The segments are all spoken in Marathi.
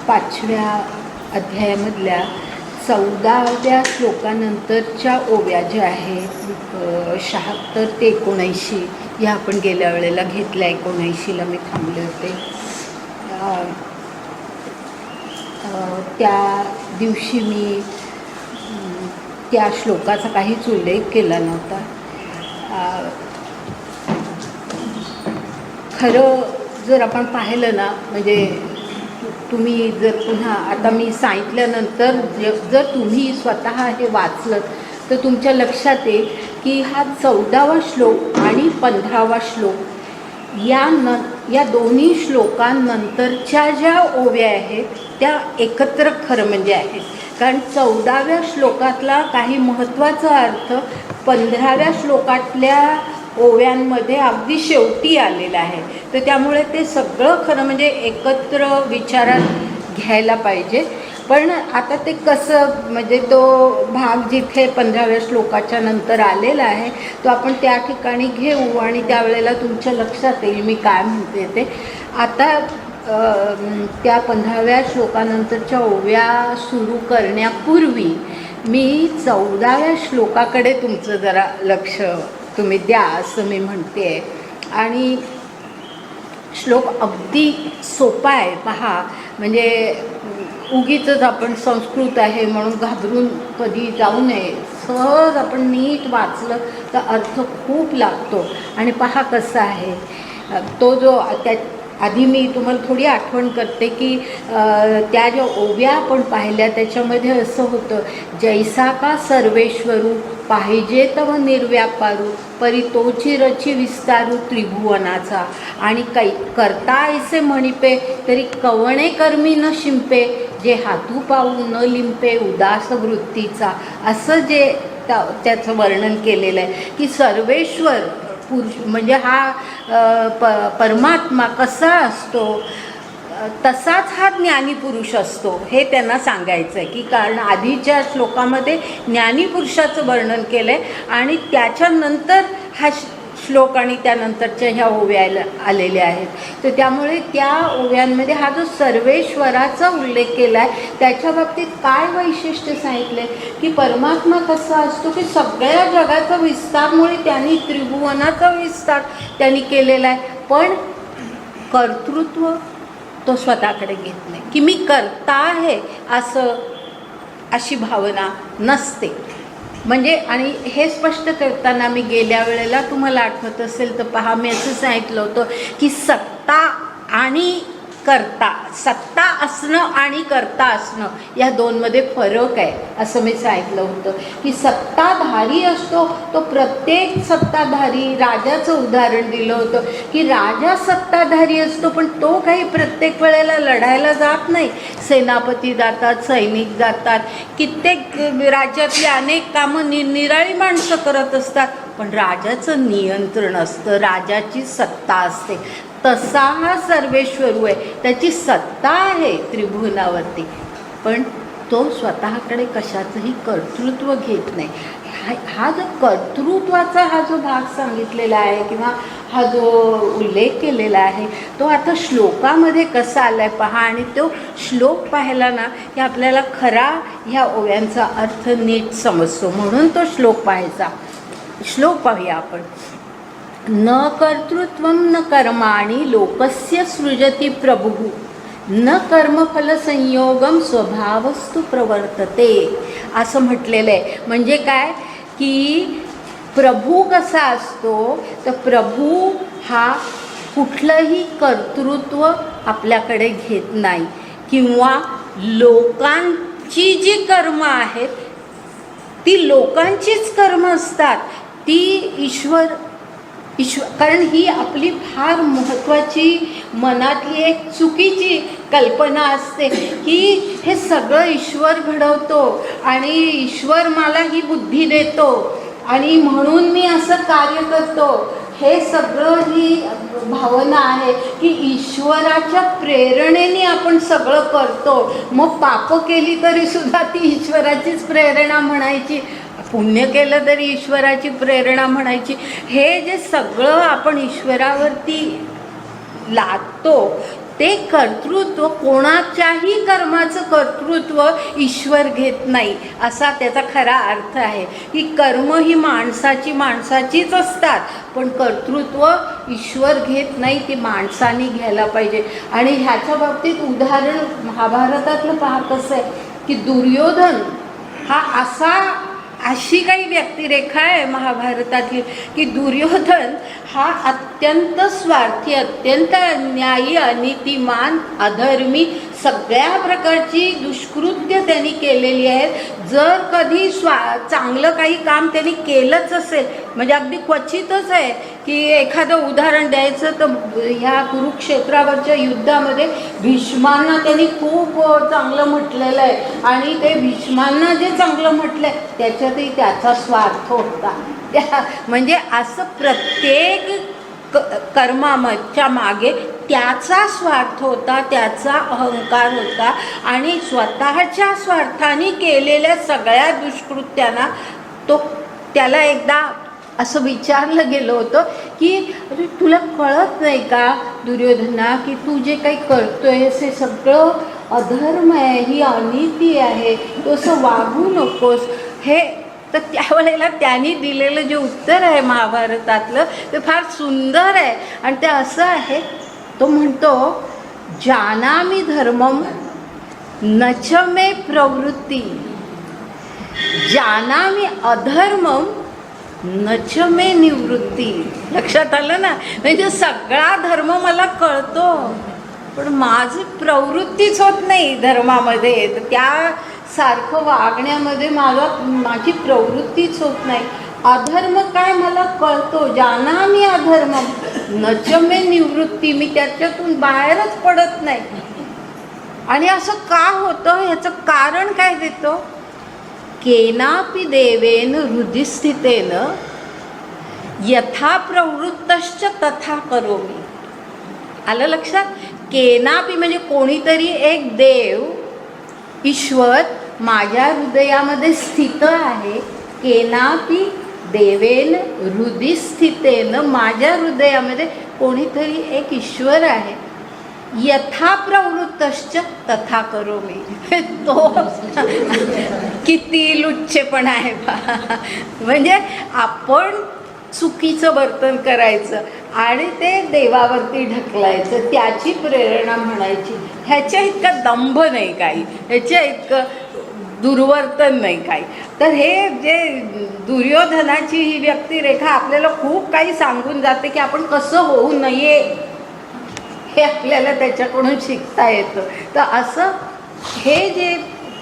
5व्या अध्यायामधल्या 14व्या श्लोकानंतरच्या ओव्या ज्या आहेत 76 ते 79 या आपण गेल्या वेळेला घेतल्या. 79ला मी थांबले होते. त्या दिवशी मी त्या श्लोकाचा काहीच उल्लेख केला नव्हता. खरं जर आपण पाहिलं ना, म्हणजे तुम्ही जर पुन्हा आता मी सांगितल्यानंतर जर तुम्ही स्वतः हे वाचलं तर तुमच्या लक्षात येईल की हा 14वा श्लोक आणि 15वा श्लोक या दोन्ही श्लोकांनंतरच्या ज्या ओव्या आहेत त्या एकत्र खरं म्हणजे आहेत. कारण 14व्या श्लोकातला काही महत्त्वाचा अर्थ 15व्या श्लोकातल्या ओव्यांमध्ये अगदी शेवटी आलेला आहे. तर त्यामुळे ते सगळं खरं म्हणजे एकत्र विचारात घ्यायला पाहिजे. पण आता ते कसं म्हणजे तो भाग जिथे 15व्या श्लोकाच्या नंतर आलेला आहे तो आपण त्या ठिकाणी घेऊ आणि त्यावेळेला तुमच्या लक्षात येईल मी काय म्हणते ते. आता त्या 15व्या श्लोकानंतरच्या ओव्या सुरू करण्यापूर्वी मी 14व्या श्लोकाकडे तुमचं जरा लक्ष तुम्ही द्या असं मी म्हणते. आणि श्लोक अगदी सोपा आहे. पहा, म्हणजे उगीचच आपण संस्कृत आहे म्हणून घाबरून कधी जाऊ नये. सहज आपण नीट वाचलं तर अर्थ खूप लागतो. आणि पहा कसं आहे तो जो त्या आधी मी तुम्हाला थोडी आठवण करते की त्या ज्या ओव्या आपण पाहिल्या त्याच्यामध्ये असं होतं, जैसा का सर्वेश्वरू पाहिजे तव निर्व्यापारू परी तोची रची विस्तारू त्रिभुवनाचा आणि काही करता ऐसे म्हणिपे तरी कवणे कर्मी न शिंपे जे हातू पाऊ न लिंपे उदास वृत्तीचा. असं जे त्याचं वर्णन केलेलं आहे की सर्वेश्वर पुरुष म्हणजे हा परमात्मा कसा असतो तसाच हा ज्ञानी पुरुष असतो हे त्यांना सांगायचं आहे. की कारण आधीच्या श्लोकामध्ये ज्ञानी पुरुषाचं वर्णन केलं आहे आणि त्याच्यानंतर हा श्लोक आणि त्यानंतरच्या ह्या ओव्या आलेल्या आहेत. तर त्यामुळे त्या ओव्यांमध्ये हा जो सर्वेश्वराचा उल्लेख केला आहे त्याच्या बाबतीत काय वैशिष्ट्य सांगितलं आहे की परमात्मा कसा असतो की सगळ्या जगाचा विस्तारमुळे त्यांनी त्रिभुवनाचा विस्तार त्यांनी केलेला आहे. पण कर्तृत्व तो स्वतःकडे घेत नाही की मी करता आहे अशी भावना नसते. म्हणजे आणि हे स्पष्ट करताना मी गेल्या वेळेला तुम्हाला आठवत असेल तर पहा मी असं सांगितलं होतं की सत्ता आणि करता, सत्ता असणं आणि करता असणं या दोनमध्ये फरक आहे असं मी सांगितलं होतं. की सत्ताधारी असतो तो प्रत्येक सत्ताधारी राजाचं उदाहरण दिलं होतं की राजा सत्ताधारी असतो पण तो काही प्रत्येक वेळेला लढायला जात नाही. सेनापती जातात, सैनिक जातात, कित्येक राज्यातली अनेक कामं निराळी माणसं करत असतात पण राजाचं नियंत्रण असतं, राजाची सत्ता असते. तसा हा सर्वेश्वरू आहे, त्याची सत्ता आहे त्रिभुवनावरती पण तो स्वतःकडे कशाचंही कर्तृत्व घेत नाही. हा जो कर्तृत्वाचा हा जो भाग सांगितलेला आहे किंवा हा जो उल्लेख केलेला आहे तो आता श्लोकामध्ये कसा आला आहे पहा. आणि तो श्लोक पाहिला ना की आपल्याला खरा ह्या ओव्यांचा अर्थ नीट समजतो. म्हणून तो श्लोक पाहायचा. श्लोक पाहूया आपण. न कर्तृत्वं न कर्माणि लोकस्य सृजति प्रभुः न कर्मफल संयोगम स्वभावस्तु प्रवर्तते असं म्हटलेलं आहे. म्हणजे काय की प्रभू कसा असतो तर प्रभू हा कुठलंही कर्तृत्व आपल्याकडे घेत नाही किंवा लोकांची जी कर्म आहेत ती लोकांचीच कर्म असतात. ती ईश्वर कारण ही आपली फार महत्त्वाची मनातली एक चुकीची कल्पना असते की हे सगळं ईश्वर घडवतो आणि ईश्वर मला ही बुद्धी देतो आणि म्हणून मी असं कार्य करतो. हे सगळं ही भावना आहे की ईश्वराच्या प्रेरणेने आपण सगळं करतो. मग पापं केली तरी सुद्धा ती ईश्वराचीच प्रेरणा म्हणायची, पुण्य केलं तरी ईश्वराची प्रेरणा म्हणायची. हे जे सगळं आपण ईश्वरावरती लादतो ते कर्तृत्व, कोणाच्याही कर्माचं कर्तृत्व ईश्वर घेत नाही, असा त्याचा खरा अर्थ आहे. की कर्म ही माणसाचीच असतात, पण कर्तृत्व ईश्वर घेत नाही, ती माणसाने घ्यायला पाहिजे. आणि ह्याच्या बाबतीत उदाहरण महाभारतातलं पहा कसं आहे की दुर्योधन हा अशी काही व्यक्तिरेखा आहे महाभारतातली की दुर्योधन हा अत्यंत स्वार्थी, अत्यंत अन्यायी, अनितिमान, अधर्मी, सगळ्या प्रकारची दुष्कृत्य त्यांनी केलेली आहेत. जर कधी चांगलं काही काम त्यांनी केलंच असेल, म्हणजे अगदी क्वचितच आहे की एखादं उदाहरण द्यायचं तर ह्या कुरुक्षेत्रावरच्या युद्धामध्ये भीष्मांना त्यांनी खूप चांगलं म्हटलेलं आहे. आणि ते भीष्मांना जे चांगलं म्हटलं आहे त्याच्यातही त्याचा स्वार्थ होता. म्हणजे असं प्रत्येक कर्माच्या मागे त्याचा स्वार्थ होता, त्याचा अहंकार होता. आणि स्वतःच्या स्वार्थाने केलेल्या सगळ्या दुष्कृत्यांना त्याला एकदा असं विचारलं गेलं होतं की अरे तुला कळत नाही का दुर्योधना की तू जे काही करतोय हे सगळं अधर्म आहे, ही अनिती आहे, तू असं वागू नकोस. हे तर त्यावेळेला त्यांनी दिलेलं जे उत्तर आहे महाभारतातलं ते फार सुंदर आहे. आणि ते असं आहे, तो म्हणतो जानामि धर्मम नच मे प्रवृत्ती, जानामि अधर्मम नच मे निवृत्ती. लक्षात आलं ना? म्हणजे सगळा धर्म मला कळतो, पण माझी प्रवृत्तीच होत नाही धर्मामध्ये. तर त्यासारखं वागण्यामध्ये माझी प्रवृत्तीच होत नाही. अधर्म काय मला कळतो, जानामि अधर्मम नच मे निवृत्ती, मी त्याच्यातून बाहेरच पडत नाही. आणि असं का होतं ह्याचं कारण काय देतो? केनापि देवेन हृदिस्थितेन यथा प्रवृत्तश्च तथा करोमि. आलं लक्षात? केनापि म्हणजे कोणीतरी एक देव, ईश्वर माझ्या हृदयामध्ये स्थित आहे. केनापि देवेन हृदिस्थितेन, माझ्या हृदयामध्ये कोणीतरी एक ईश्वर आहे. यथा प्रवृत्तश्च तथा करोमि. तो किती लुच्चेपण आहे बा. म्हणजे आपण चुकीचं वर्तन करायचं आणि ते देवावरती ढकलायचं, त्याची प्रेरणा म्हणायची. ह्याच्या इतका दंभ नाही काही, ह्याच्या इतकं दुर्वर्तन नाही काही. तर हे जे दुर्योधनाची ही व्यक्तिरेखा आपल्याला खूप काही सांगून जाते की आपण कसं होऊ नये हे आपल्याला त्याच्याकडून शिकता येतं. तर असं हे जे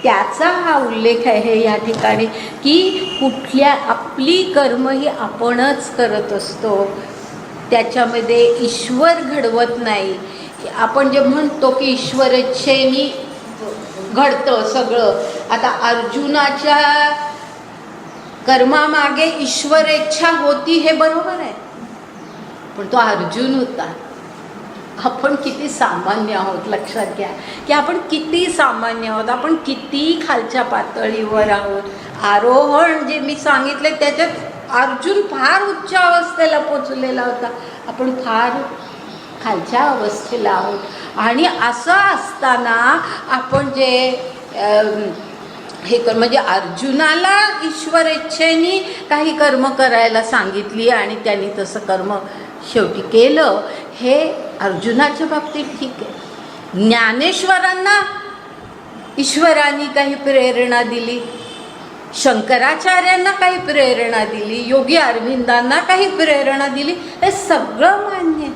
त्याचा हा उल्लेख आहे या ठिकाणी की आपली कर्म ही आपणच करत असतो, त्याच्यामध्ये ईश्वर घडवत नाही. आपण जे म्हणतो की ईश्वरेच्छेने घडतं सगळं. आता अर्जुनाच्या कर्मामागे ईश्वरेच्छा होती हे बरोबर आहे, पण तो अर्जुन होता. आपण किती सामान्य आहोत. लक्षात घ्या की आपण किती सामान्य आहोत, आपण किती खालच्या पातळीवर आहोत. आरोहण जे मी सांगितले त्याच्यात अर्जुन फार उच्च अवस्थेला पोचलेला होता, आपण फार खालच्या अवस्थेला आहोत. आणि असं असताना आपण जे हे म्हणजे अर्जुनाला ईश्वरेच्छेने काही कर्म करायला सांगितली आणि त्यांनी तसं कर्म शेवटी केलं, हे अर्जुनाच्या बाबतीत ठीक आहे. ज्ञानेश्वरांना ईश्वरांनी काही प्रेरणा दिली, शंकराचार्यांना काही प्रेरणा दिली, योगी अरविंदांना काही प्रेरणा दिली, हे सगळं मान्य आहे.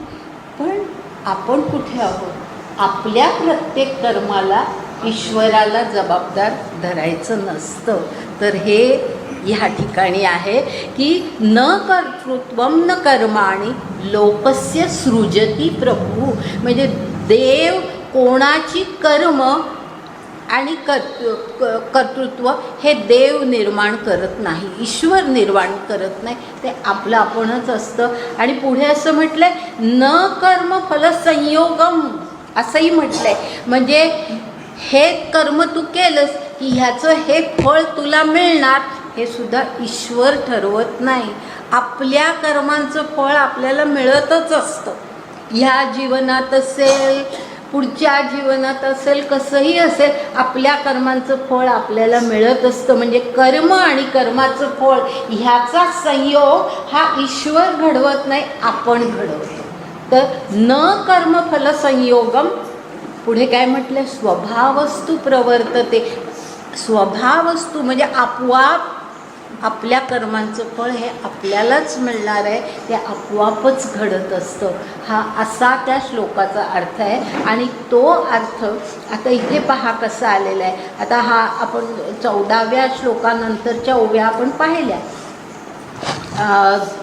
पण आपण कुठे आहोत? आपल्या प्रत्येक कर्माला ईश्वराला जबाबदार धरायचं नसतं. तर हे ह्या ठिकाणी आहे की न कर्तृत्वम न कर्माणि लोकस्य सृजती प्रभू. म्हणजे देव कोणाची कर्म आणि कर्तृत्व हे देव निर्माण करत नाही, ईश्वर निर्माण करत नाही, ते आपलं आपणच असतं. आणि पुढे असं म्हटलंय न कर्म फल संयोगम, असंही म्हटलंय. म्हणजे हे कर्म तू केलंस की ह्याचं हे फळ तुला मिळणार, हे सुद्धा ईश्वर ठरवत नाही. आपल्या कर्मांचं फळ आपल्याला मिळतच असतं. ह्या जीवनात असेल, पुढच्या जीवनात असेल कसंही असेल आपल्या कर्मांचं फळ आपल्याला मिळत असतं. म्हणजे कर्म आणि कर्माचं फळ ह्याचा संयोग हा ईश्वर घडवत नाही, आपण घडवतो. तर न कर्मफल संयोगम, पुढे काय म्हटलं, स्वभावस्तु प्रवर्तते. स्वभावस्तु म्हणजे आपोआप आपल्या कर्मांचं फळ हे आपल्यालाच मिळणार आहे, ते आपोआपच घडत असतं. हा असा त्या श्लोकाचा अर्थ आहे. आणि तो अर्थ आता इथे पहा कसा आलेला आहे. आता हा आपण 14व्या श्लोकानंतरच्या ओव्या आपण पाहिल्या.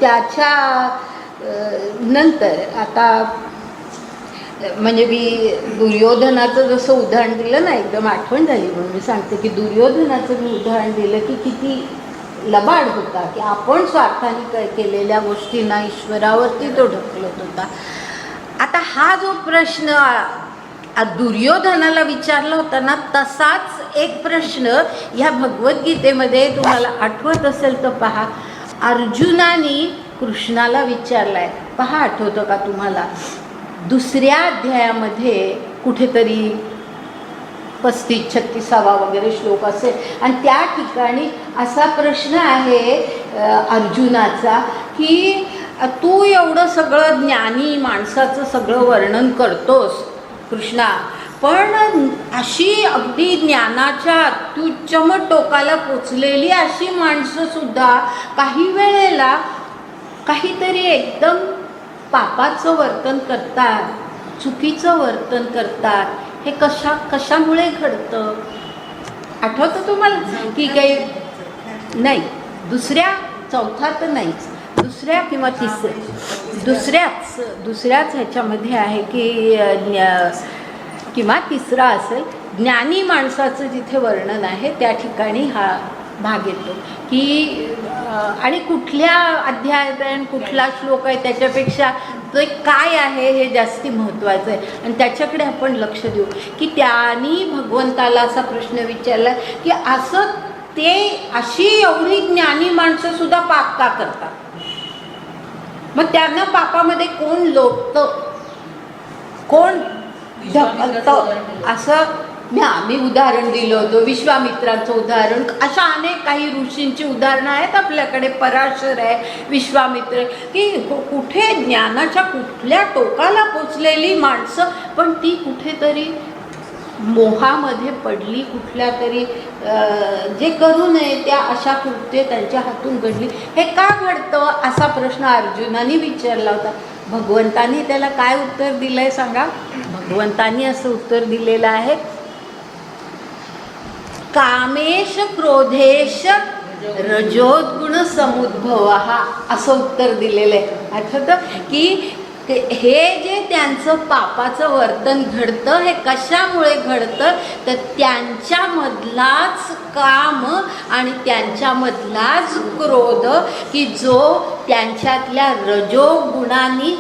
त्याच्या नंतर आता म्हणजे मी दुर्योधनाचं जसं उदाहरण दिलं ना, एकदम आठवण झाली म्हणून मी सांगते की दुर्योधनाचं मी उदाहरण दिलं की किती लबाड होता, की आपण स्वार्थाने केलेल्या गोष्टींना ईश्वरावरती तो ढकलत होता. आता हा जो प्रश्न दुर्योधनाला विचारला होता ना, तसाच एक प्रश्न ह्या भगवद्गीतेमध्ये तुम्हाला आठवत असेल तर पहा, अर्जुनाने कृष्णाला विचारलाय. पहा, आठवतं का तुम्हाला? दुसऱ्या अध्यायामध्ये कुठेतरी 35-36 वगैरे श्लोक असेल आणि त्या ठिकाणी असा प्रश्न आहे अर्जुनाचा की तू एवढं सगळं ज्ञानी माणसाचं सगळं वर्णन करतोस कृष्णा, पण अशी अगदी ज्ञानाच्या अत्युच्चम टोकाला पोचलेली अशी माणसंसुद्धा काही वेळेला काहीतरी एकदम पापाचं वर्तन करतात, चुकीचं वर्तन करतात. हे कशामुळे घडतं? आठवतं तुम्हाला की काही नाही, चौथा तर नाहीच, दुसऱ्या किंवा दुसऱ्याच ह्याच्यामध्ये आहे की किंवा तिसरा असेल, ज्ञानी माणसाचं जिथे वर्णन आहे त्या ठिकाणी हा भाग येतो की आणि कुठल्या अध्यायात आहे आणि कुठला श्लोक आहे त्याच्यापेक्षा ते काय आहे हे जास्ती महत्त्वाचं आहे. आणि त्याच्याकडे आपण लक्ष देऊ की त्यांनी भगवंताला असा प्रश्न विचारला की असं ते अशी एवढी ज्ञानी माणसंसुद्धा पाप का करतात? मग त्यांना पापामध्ये कोण लोटतं, कोण ढकलतं? असं मी उदाहरण दिलं होतं, विश्वामित्राचं उदाहरण. अशा अनेक काही ऋषींची उदाहरणं आहेत आपल्याकडे. पराशर आहे, विश्वामित्र, की कुठे ज्ञानाच्या कुठल्या टोकाला पोचलेली माणसं, पण ती कुठेतरी मोहामध्ये पडली, कुठल्या तरी जे करू नये त्या अशा कृत्ये त्यांच्या हातून घडली. हे का घडतं असा प्रश्न अर्जुनाने विचारला होता. भगवंतानी त्याला काय उत्तर दिलं आहे सांगा? भगवंतानी असं उत्तर दिलेलं आहे, कामेश क्रोधेश रजोद्गुण समुद्भव, असं उत्तर दिलेलं आहे. आठवतं की हे जे त्यांचं पापाचं वर्तन घडतं हे कशामुळे घडतं, तर त्यांच्यामधलाच काम आणि त्यांच्यामधलाच क्रोध की जो त्यांच्यातल्या रजोगुणांनी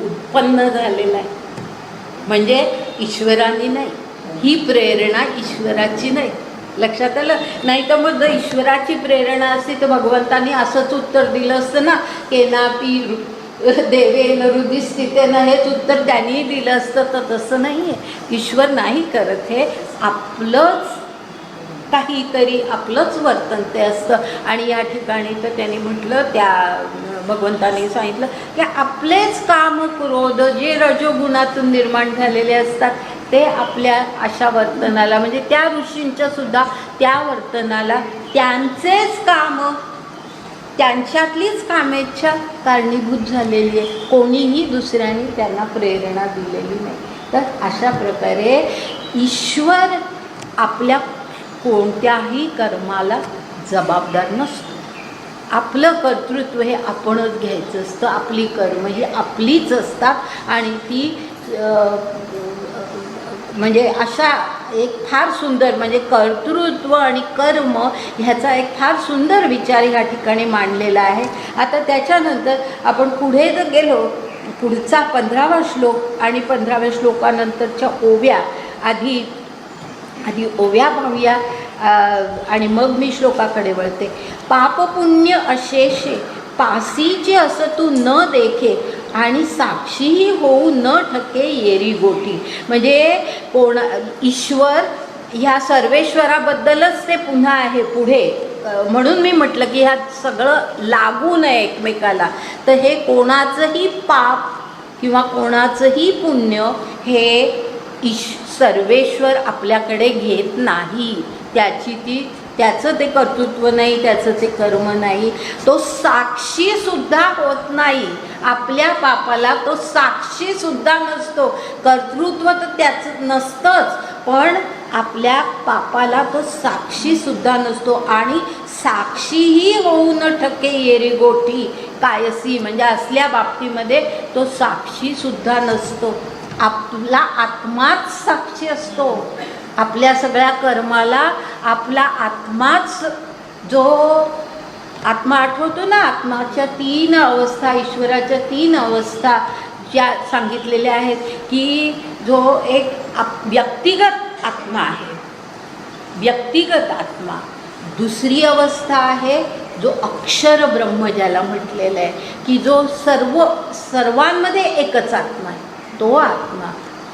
उत्पन्न झालेला आहे. म्हणजे ईश्वराने नाही, ही प्रेरणा ईश्वराची नाही. लक्षात आलं? नाही तर मग जर ईश्वराची प्रेरणा असती तर भगवंतांनी असंच उत्तर दिलं असतं ना, केनापी देवेन हृदिस्थितेन, हेच उत्तर त्यांनी दिलं असतं. तर तसं नाही आहे, ईश्वर नाही करत. हे आपलंच काहीतरी आपलंच वर्तन ते असतं. आणि या ठिकाणी तर त्यांनी म्हटलं, त्या भगवंताने सांगितलं की आपलेच काम क्रोध जे रजोगुणातून निर्माण झालेले असतात ते आपल्या अशा वर्तनाला, म्हणजे त्या ऋषींच्या सुद्धा त्या वर्तनाला त्यांचेच काम, त्यांच्यातलीच कामेच्छा कारणीभूत झालेली आहे. कोणीही दुसऱ्याने त्यांना प्रेरणा दिलेली नाही. तर अशा प्रकारे ईश्वर आपल्या कोणत्याही कर्माला जबाबदार नसतो. आपलं कर्तृत्व हे आपणच घ्यायचं असतं. आपली कर्म ही आपलीच असतात आणि ती म्हणजे अशा एक फार सुंदर, म्हणजे कर्तृत्व आणि कर्म ह्याचा एक फार सुंदर विचार ह्या ठिकाणी मांडलेला आहे. आता त्याच्यानंतर आपण पुढे जर गेलो, पुढचा 15वा श्लोक आणि 15व्या श्लोकानंतरच्या ओव्या आधी ओव्या पाहूया आणि मग मी श्लोकाकडे वळते. पाप पुण्य अशेषे पासीचे असं तू न देखे, आणि साक्षीही होऊ न ठके येरी गोठी. म्हणजे ईश्वर ह्या सर्वेश्वराबद्दलच ते पुन्हा आहे पुढे. म्हणून मी म्हटलं की ह्यात सगळं लागू नये एकमेकाला. तर हे कोणाचंही पाप किंवा कोणाचंही पुण्य हे सर्वेश्वर आपल्याकडे घेत नाही. त्याचं ते कर्तृत्व नाही, त्याचं ते कर्म नाही. तो साक्षीसुद्धा होत नाही. आपल्या पापाला तो साक्षीसुद्धा नसतो. कर्तृत्व तर त्याचं नसतंच, पण आपल्या पापाला तो साक्षीसुद्धा नसतो. आणि साक्षीही होऊ न ठके येरी गोठी कायसी, म्हणजे असल्या बाबतीमध्ये तो साक्षीसुद्धा नसतो. आपला आत्माच साक्षी असतो. आपल्या सगळ्या कर्माला आपला आत्माच, जो आत्मा आठवतो ना, आत्माच्या 3 अवस्था, ईश्वराच्या 3 अवस्था ज्या सांगितलेल्या आहेत, की जो एक व्यक्तिगत आत्मा आहे, व्यक्तिगत आत्मा. दुसरी अवस्था आहे जो अक्षर ब्रह्म ज्याला म्हटलेलं आहे, की जो सर्वांमध्ये एकच आत्मा आहे, तो आत्मा,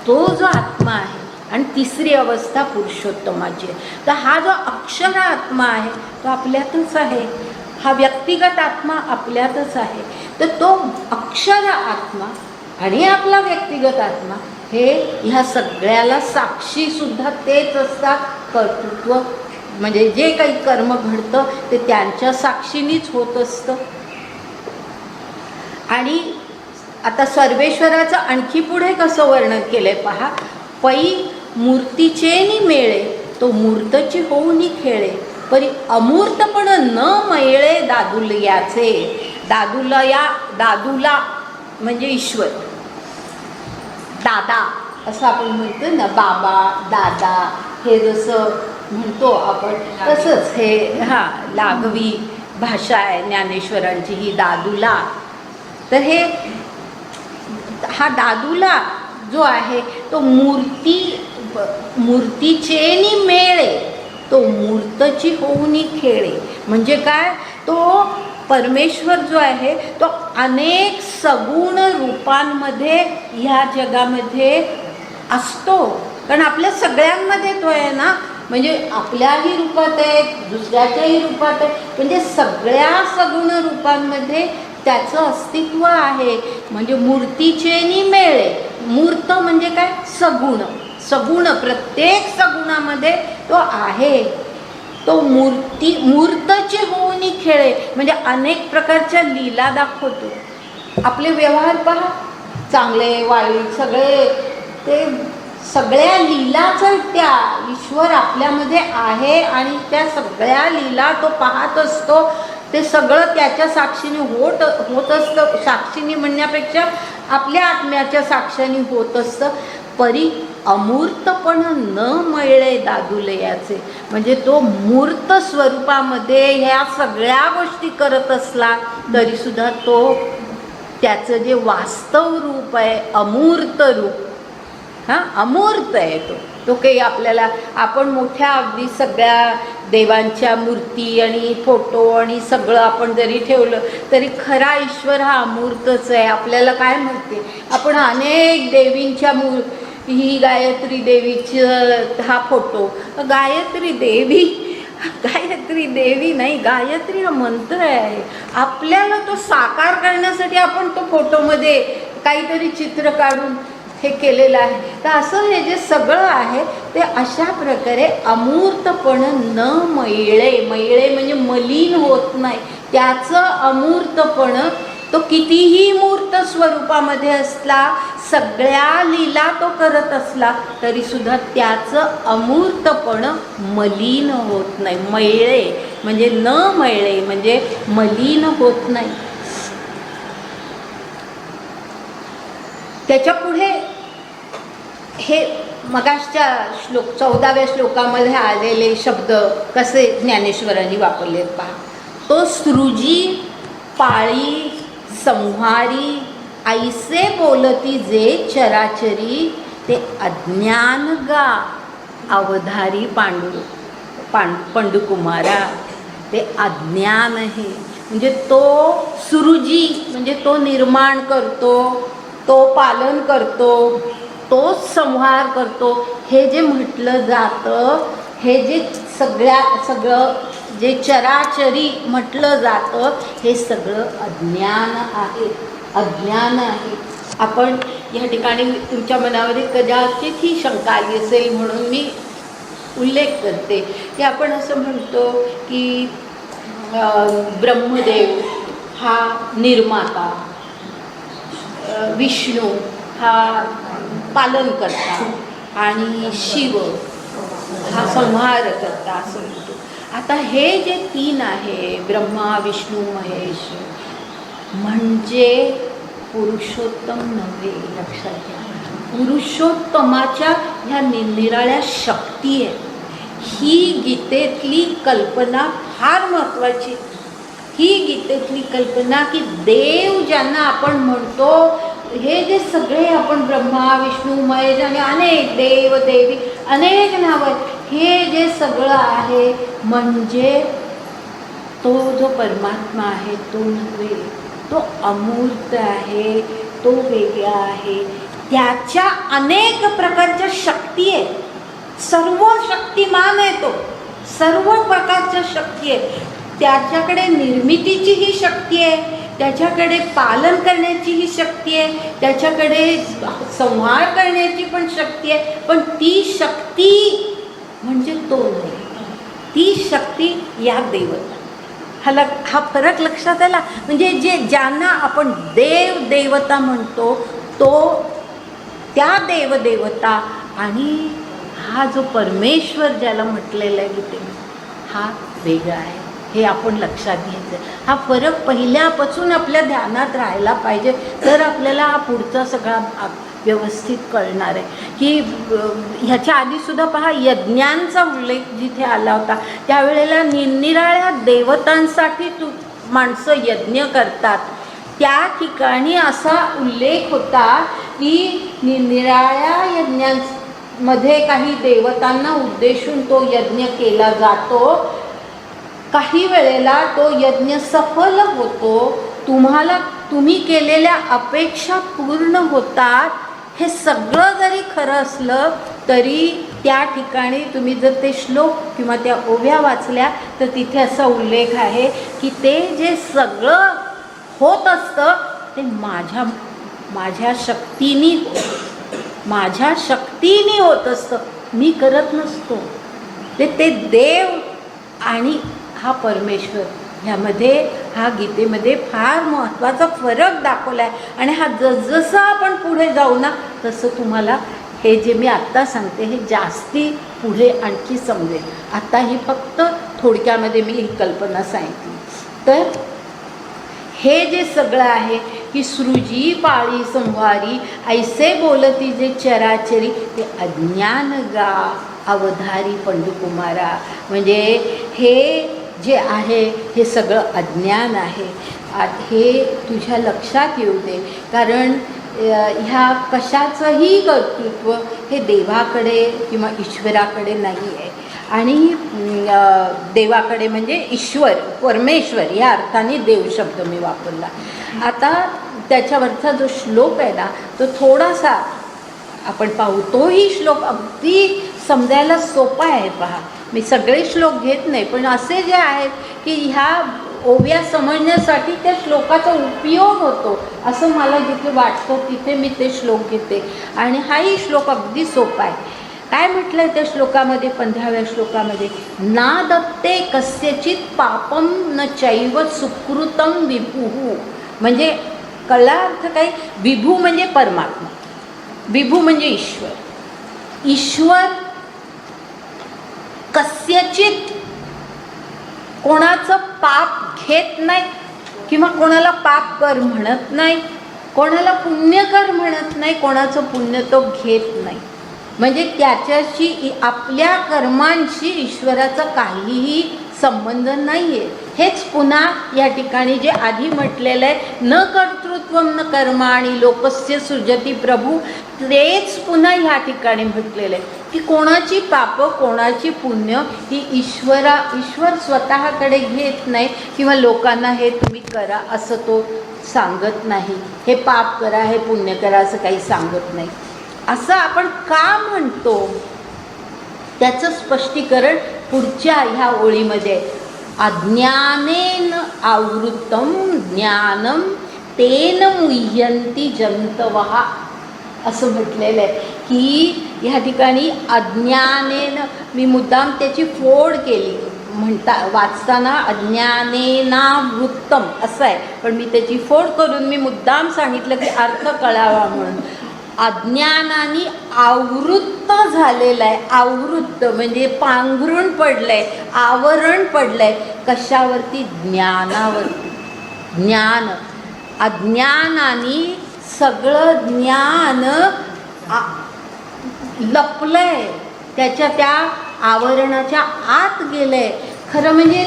तो जो आत्मा आहे. आणि तिसरी अवस्था पुरुषोत्तमाची आहे. तर हा जो अक्षर आत्मा आहे तो आपल्यातच आहे. हा व्यक्तिगत आत्मा आपल्यातच आहे. तर तो अक्षर आत्मा आणि आपला व्यक्तिगत आत्मा हे ह्या सगळ्याला साक्षीसुद्धा तेच असतात. कर्तृत्व म्हणजे जे काही कर्म घडतं ते त्यांच्या साक्षीनीच होत असतं. आणि आता सर्वेश्वराचं आणखी पुढे कसं वर्णन केलंय पहा. पै मूर्तीचे मेळे तो मूर्तची होऊनी खेळे, परी अमूर्तपण न मयळे दादुलयाचे. दादुला म्हणजे ईश्वर, दादा असं आपण म्हणतो ना, बाबा दादा हे जसं म्हणतो आपण तसंच हे लागवी भाषा आहे ज्ञानेश्वरांची ही दादुला. तर हा दादुला जो आहे तो मूर्तीचे मेळे तो मूर्तची होऊनी खेळे. म्हणजे काय, तो परमेश्वर जो आहे तो अनेक सगुण रूपांमध्ये ह्या जगामध्ये असतो. कारण आपल्या सगळ्यांमध्ये तो आहे ना, म्हणजे आपल्याही रूपात आहे, दुसऱ्याच्याही रूपात आहे. म्हणजे सगळ्या सगुण रूपांमध्ये त्याचं अस्तित्व आहे. म्हणजे मूर्तीचे मेळे, मूर्त म्हणजे काय, सगुण प्रत्येक सगुणामध्ये तो आहे. तो मूर्तचे होऊनी खेळे म्हणजे अनेक प्रकारच्या लीला दाखवतो. आपले व्यवहार पहा, चांगले वाईट सगळे, ते सगळ्या लीलाच त्या ईश्वर आपल्यामध्ये आहे. आणि त्या सगळ्या लीला तो पाहत असतो. ते सगळं त्याच्या साक्षीने होत असतं. साक्षीने म्हणण्यापेक्षा आपल्या आत्म्याच्या साक्षीने होत असतं. परी अमूर्तपण न मयळे दादुलयाचे, म्हणजे तो मूर्त स्वरूपामध्ये ह्या सगळ्या गोष्टी करत असला तरीसुद्धा तो त्याचं जे वास्तव रूप आहे, अमूर्त रूप, अमूर्त आहे तो काही आपल्याला, आपण मोठ्या अगदी सगळ्या देवांच्या मूर्ती आणि फोटो आणि सगळं आपण जरी ठेवलं तरी खरा ईश्वर हा अमूर्तच आहे. आपल्याला काय माहिती, आपण अनेक देवींच्या ही गायत्री देवीची हा फोटो, गायत्री देवी नाही, गायत्री हा मंत्र आहे. आपल्याला तो साकार करण्यासाठी आपण तो फोटोमध्ये काहीतरी चित्र काढून हे केलेलं आहे. तर असं हे जे सगळं आहे ते अशा प्रकारे अमूर्तपण न मयळे म्हणजे मलिन होत नाही. त्याचं अमूर्तपण, तो कितीही मूर्त स्वरूपामध्ये असला, सगळ्या लीला तो करत असला तरीसुद्धा त्याचं अमूर्तपण मलिन होत नाही. मयळे म्हणजे न मयळे म्हणजे मलिन होत नाही. त्याच्या पुढे हे मगाशच्या 14व्या श्लोकामध्ये आलेले शब्द कसे ज्ञानेश्वरांनी वापरलेत पहा. तो सृजी पाळी संहारी ऐसे बोलती जे चराचरी, ते अज्ञान गा अवधारी पांडुकुमारा. ते अज्ञान आहे. म्हणजे तो सृजी म्हणजे तो निर्माण करतो, तो पालन करतो, तोच संहार करतो, हे जे म्हटलं जातं, हे जे सगळं जे चराचरी म्हटलं जातं, हे सगळं अज्ञान आहे, अज्ञान आहे. आपण या ठिकाणी तुमच्या मनामध्ये कदाचित ही शंका आली असेल म्हणून मी उल्लेख करते की आपण असं म्हणतो की ब्रह्मदेव हा निर्माता, विष्णू हा पालन करता आणि शिव हा संहार करता असं म्हणतो. आता हे जे तीन आहे ब्रह्मा विष्णू महेश म्हणजे पुरुषोत्तम नव्हे, लक्षात घ्या. पुरुषोत्तमाच्या ह्या निरनिराळ्या शक्ती आहेत. ही गीतेतली कल्पना फार महत्त्वाची. ही गीतेतली कल्पना की देव ज्यांना आपण म्हणतो, हे जे सगळे आपण ब्रह्मा विष्णू महेश आणि अनेक देव देवी अनेक नावं, हे जे सगळं आहे म्हणजे तो जो परमात्मा आहे तो नव्हे, तो अमूर्त आहे, तो वेगळा आहे. त्याच्या अनेक प्रकारच्या शक्ती आहेत, सर्व शक्तिमान आहे तो, सर्व प्रकारच्या शक्ती आहे. त्याच्याकडे निर्मितीची ही शक्ती आहे, त्याच्याकडे पालन करण्याची ही शक्ती आहे, त्याच्याकडे संहार करण्याची पण शक्ती आहे. पण ती शक्ती म्हणजे तो नाही, ती शक्ती या देवता. हा फरक लक्षात आला. म्हणजे ज्यांना आपण देव देवता म्हणतो तो त्या देवदेवता आणि हा जो परमेश्वर ज्याला म्हटलेला आहे गीते, हा वेगळा आहे. हे आपण लक्षात घ्यायचं. हा फरक पहिल्यापासून आपल्या ध्यानात राहायला पाहिजे, तर आपल्याला हा पुढचा सगळा व्यवस्थित कळणार आहे. की ह्याच्या आधीसुद्धा पहा यज्ञांचा उल्लेख जिथे आला होता, त्यावेळेला निरनिराळ्या देवतांसाठी माणसं यज्ञ करतात. त्या ठिकाणी असा उल्लेख होता की निरनिराळ्या यज्ञांमध्ये काही देवतांना उद्देशून तो यज्ञ केला जातो. काही वेळेला तो यज्ञ सफल होतो, तुम्ही केलेल्या अपेक्षा पूर्ण होतात. हे सगळं जरी खरं असलं तरी त्या ठिकाणी तुम्ही जर ते श्लोक किंवा त्या ओव्या वाचल्या तर तिथे असा उल्लेख आहे की ते जे सगळं होत असतं ते माझ्या शक्तीने होत असतं, मी करत नसतो. ते देव आणि हा परमेश्वर ह्यामध्ये हा गीतेमध्ये फार महत्त्वाचा फरक दाखवला आहे. आणि हा जसं आपण पुढे जाऊ ना तसं तुम्हाला हे जे मी आत्ता सांगते हे जास्ती पुढे आणखी समजेल. आता ही फक्त थोडक्यामध्ये मी ही कल्पना सांगितली. तर हे जे सगळं आहे की सृजी पाळी संहारी ऐसे बोलती जे चराचरी, ते अज्ञान गा अवधारी पंडुकुमारा. म्हणजे हे जे आहे हे सगळं अज्ञान आहे. हे तुझ्या लक्षात येऊ दे. कारण ह्या कशाचंही कर्तृत्व हे देवाकडे किंवा ईश्वराकडे नाही आहे. आणि देवाकडे म्हणजे ईश्वर परमेश्वर या अर्थाने देव शब्द मी वापरला. आता त्याच्यावरचा जो श्लोक आहे ना तो थोडासा आपण पाहू. तोही श्लोक अगदी समजायला सोपा आहे. पहा, मी सगळे श्लोक घेत नाही, पण असे जे आहेत की ह्या ओव्या समजण्यासाठी त्या श्लोकाचा उपयोग होतो असं मला जिथे वाटतं तिथे मी ते श्लोक घेते. आणि हाही श्लोक अगदी सोपा आहे. काय म्हटलं आहे त्या श्लोकामध्ये, 15व्या श्लोकामध्ये, ना दत्ते कस्यचित पापम न चैव सुकृतम विभू. म्हणजे कळला अर्थ काय? विभू म्हणजे परमात्मा, विभू म्हणजे ईश्वर. ईश्वर कस्यचित कोणाचं पाप घेत नाही किंवा कोणाला पाप कर म्हणत नाही, कोणाला पुण्य कर म्हणत नाही, कोणाचं पुण्य तो घेत नाही. म्हणजे त्याच्याशी आपल्या कर्मांशी ईश्वराचा काहीही संबंध नाही आहे. हेच पुन्हा या ठिकाणी जे आधी म्हटलेलं आहे, न कर्तृत्वम न कर्माणि लोकस्य सृजती प्रभू, तेच पुन्हा ह्या ठिकाणी म्हटलेलं आहे की कोणाची पापं कोणाची पुण्य ही ईश्वर स्वतःकडे घेत नाही किंवा लोकांना हे तुम्ही करा असं तो सांगत नाही, हे पाप करा हे पुण्य करा असं काही सांगत नाही. असं आपण का म्हणतो त्याचं स्पष्टीकरण पुढच्या ह्या ओळीमध्ये, अज्ञानेन आवृत्तम ज्ञानम तेन मुह्यन्ति जंतवः असं म्हटलेलं आहे की ह्या ठिकाणी अज्ञानेन, मी मुद्दाम त्याची फोड केली, वाचताना अज्ञानेनावृत्तम असं आहे, पण मी त्याची फोड करून मी मुद्दाम सांगितलं की अर्थ कळावा म्हणून. अज्ञानाने आवृत्त झालेलं आहे, आवृत्त म्हणजे पांघरून पडलं आहे, आवरण पडलं आहे. कशावरती? ज्ञानावरती. ज्ञान, अज्ञानाने सगळं ज्ञान लपलं आहे, त्याच्या त्या आवरणाच्या आत गेलं आहे. खरं म्हणजे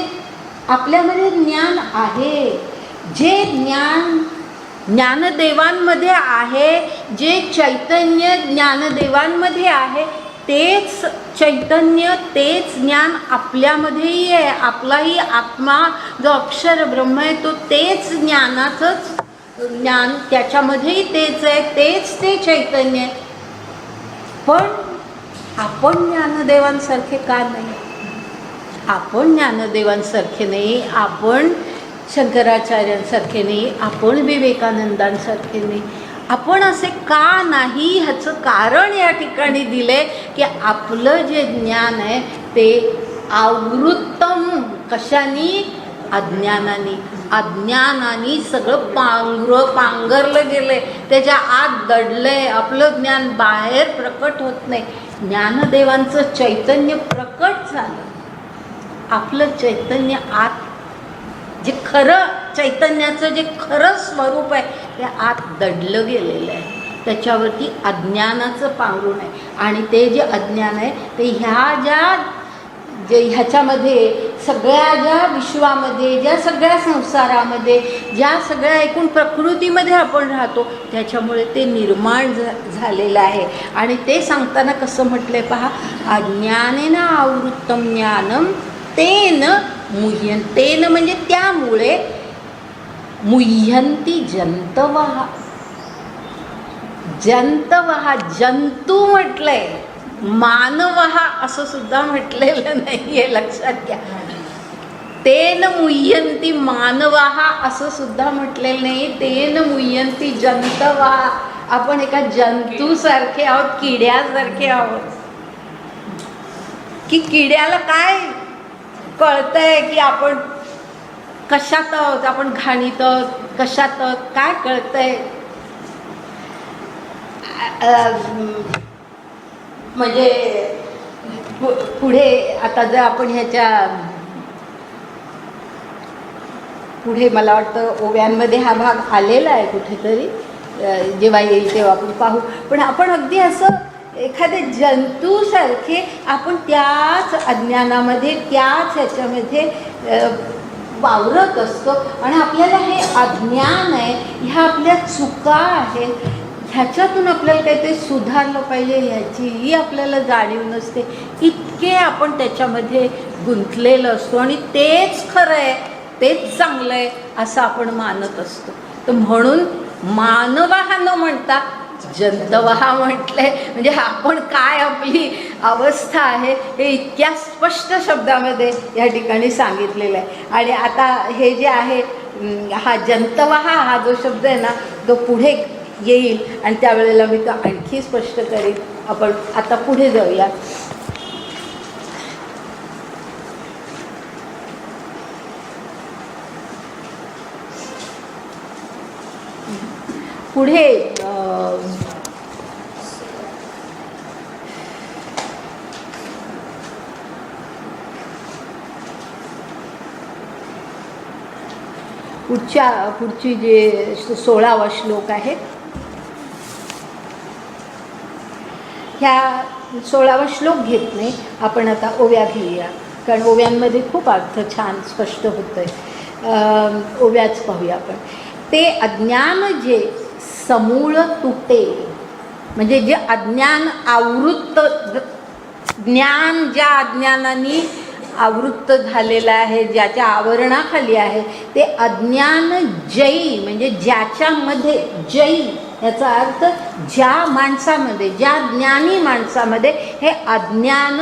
आपल्यामध्ये ज्ञान आहे, जे ज्ञानदेवांमध्ये आहे, जे चैतन्य ज्ञानदेवांमध्ये आहे, तेच चैतन्य तेच ज्ञान आपल्यामध्येही आहे. आपलाही आत्मा जो अक्षर ब्रह्म आहे तो तेच ज्ञानाचंच ज्ञान, त्याच्यामध्येही तेच आहे, तेच ते चैतन्य आहे. पण आपण ज्ञानदेवांसारखे का नाही? आपण ज्ञानदेवांसारखे नाही, आपण शंकराचार्यांसारखे नाही, आपण विवेकानंदांसारखे नाही. आपण असे का नाही ह्याचं कारण या ठिकाणी दिले की आपलं जे ज्ञान आहे ते आवृत्तम, कशानी? अज्ञानाने. अज्ञानाने सगळं पांघरलं गेलं आहे, त्याच्या आत दडलं आहे. आपलं ज्ञान बाहेर प्रकट होत नाही. ज्ञानदेवांचं चैतन्य प्रकट झालं, आपलं चैतन्य आत, जे खरं चैतन्याचं जे खरं स्वरूप आहे ते आत दडलं गेलेलं आहे. त्याच्यावरती अज्ञानाचं पांघरून आहे. आणि ते जे अज्ञान आहे ते ह्याच्यामध्ये सगळ्या ज्या विश्वामध्ये, ज्या सगळ्या संसारामध्ये, ज्या सगळ्या एकूण प्रकृतीमध्ये आपण राहतो त्याच्यामुळे ते निर्माण झालेलं आहे. आणि ते सांगताना कसं म्हटलंय पहा, अज्ञानेन आवृत्तम ज्ञानम तेन मुह्यन, तेन म्हणजे त्यामुळे, मुह्यन्ति जंतवः. जंतवः, जंतू म्हटलंय, मानवः असं सुद्धा म्हटलेलं नाही आहे, लक्षात घ्या. तेन मुह्यन्ति मानवः असं सुद्धा म्हटलेलं नाही, तेन मुह्यन्ति जंतवः. आपण एका जंतूसारखे आहोत, किड्यासारखे आहोत. की किड्याला काय कळतंय की आपण कशात आहोत, आपण घाणीत आहोत, कशात आहोत, काय कळतंय? म्हणजे पुढे आता जर आपण ह्याच्या पुढे मला वाटतं ओव्यांमध्ये हा भाग आलेला आहे कुठेतरी, जेव्हा येईल तेव्हा आपण पाहू. पण आपण अगदी असं एखाद्या जंतूसारखे आपण त्याच अज्ञानामध्ये, त्याच ह्याच्यामध्ये वावरत असतो. आणि आपल्याला हे अज्ञान आहे, ह्या आपल्या चुका आहेत, ह्याच्यातून आपल्याला काहीतरी सुधारलं पाहिजे ह्याचीही आपल्याला जाणीव नसते. इतके आपण त्याच्यामध्ये गुंतलेलं असतो आणि तेच खरं आहे, तेच चांगलं आहे असं आपण मानत असतो. तर म्हणून मानवः न म्हणता जंतवः म्हटलंय. म्हणजे आपण काय आपली अवस्था आहे हे इतक्या स्पष्ट शब्दामध्ये या ठिकाणी सांगितलेलं आहे. आणि आता हे जे आहे, हा जंतवः हा जो शब्द आहे ना तो पुढे येईल आणि त्यावेळेला मी तो आणखी स्पष्ट करीन. आपण आता पुढे जाऊया. पुढे पुढची जे 16वा श्लोक आहे, ह्या 16वा श्लोक घेत नाही आपण, आता ओव्या घेऊया. कारण ओव्यांमध्ये खूप अर्थ छान स्पष्ट होतोय. ओव्याच पाहूया आपण. ते अज्ञान जे समूळ तुटे, म्हणजे जे अज्ञान आवृत्त, ज्ञान ज्या अज्ञानाने आवृत्त झालेलं आहे, ज्याच्या आवरणाखाली आहे, ते अज्ञान जयी, म्हणजे ज्याच्यामध्ये, जयी याचा अर्थ ज्या माणसामध्ये, ज्या ज्ञानी माणसामध्ये हे अज्ञान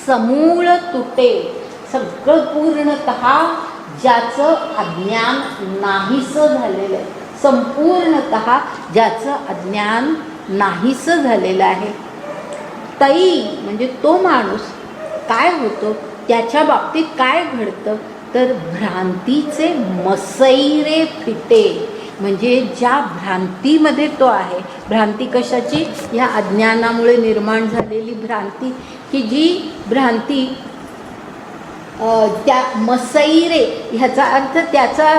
समूळ तुटे, सगळं पूर्णतः ज्याचं अज्ञान नाहीसं झालेलं आहे, संपूर्णतः ज्याचं अज्ञान नाहीसं झालेलं आहे, तई म्हणजे तो माणूस काय होतो, त्याच्या बाबतीत काय घडतं, तर भ्रांतीचे मसैरे फिटे, म्हणजे ज्या भ्रांतीमध्ये तो आहे, भ्रांती कशाची, ह्या अज्ञानामुळे निर्माण झालेली भ्रांती, की जी भ्रांती त्या मसैरे, ह्याचा अर्थ त्याचा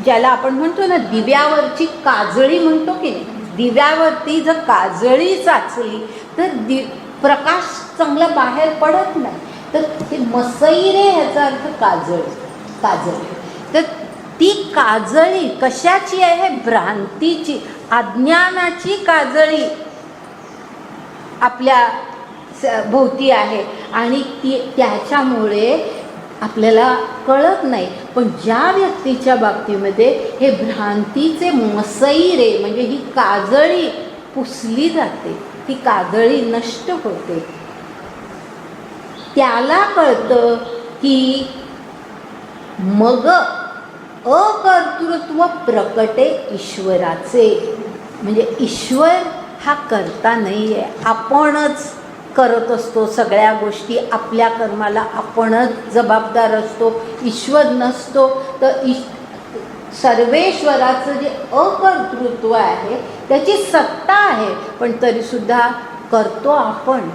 ज्याला आपण म्हणतो ना दिव्यावरची काजळी म्हणतो की नाही, दिव्यावरती जर काजळी चाचली तर प्रकाश चांगला बाहेर पडत नाही, तर ते मसैरे ह्याचा अर्थ काजळी. तर ती काजळी कशाची आहे, भ्रांतीची, अज्ञानाची काजळी आपल्या भोवती आहे, आणि ती त्याच्यामुळे आपल्याला कळत नाही. पण ज्या व्यक्तीच्या बाबतीमध्ये हे भ्रांतीचे मसैरे, म्हणजे ही काजळी पुसली जाते, ती काजळी नष्ट होते, त्याला कळतं की मग अकर्तृत्व प्रकटे ईश्वराचे, म्हणजे ईश्वर हा करता नाही आहे, आपणच करत असतो सगळ्या गोष्टी, आपल्या कर्माला आपणच जबाबदार असतो, ईश्वर नसतो. तर सर्वेश्वराचं जे अकर्तृत्व आहे, त्याची सत्ता आहे, पण तरीसुद्धा करतो आपण.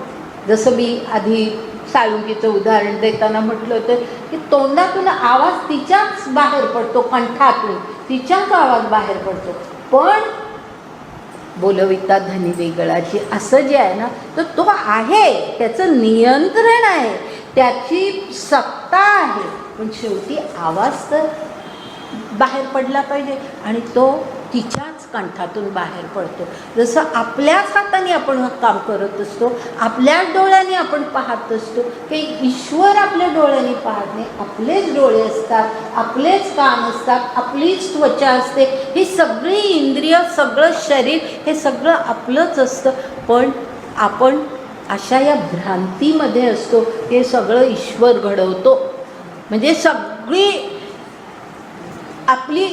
जसं मी आधी साळुंकीचं उदाहरण देताना म्हटलं होतं की तोंडातून आवाज तिच्याच बाहेर पडतो, कंठातून तिच्याच आवाज बाहेर पडतो, पण बोलविता धनी वेगळाची, असं जे आहे ना, तर तो आहे, त्याचं नियंत्रण आहे, त्याची सत्ता आहे, पण शेवटी आवाज तर बाहेर पडला पाहिजे, आणि तो तिच्याच कंठातून बाहेर पडतो. जसं आपल्याच हाताने आपण काम करत असतो, आपल्याच डोळ्याने आपण पाहत असतो, काही ईश्वर आपल्या डोळ्याने पाहत नाही, आपलेच डोळे असतात, आपलेच कान असतात, आपलीच त्वचा असते, ही सगळी इंद्रिय, सगळं शरीर, हे सगळं आपलंच असतं, पण आपण अशा या भ्रांतीमध्ये असतो, हे सगळं ईश्वर घडवतो. म्हणजे सगळी आपली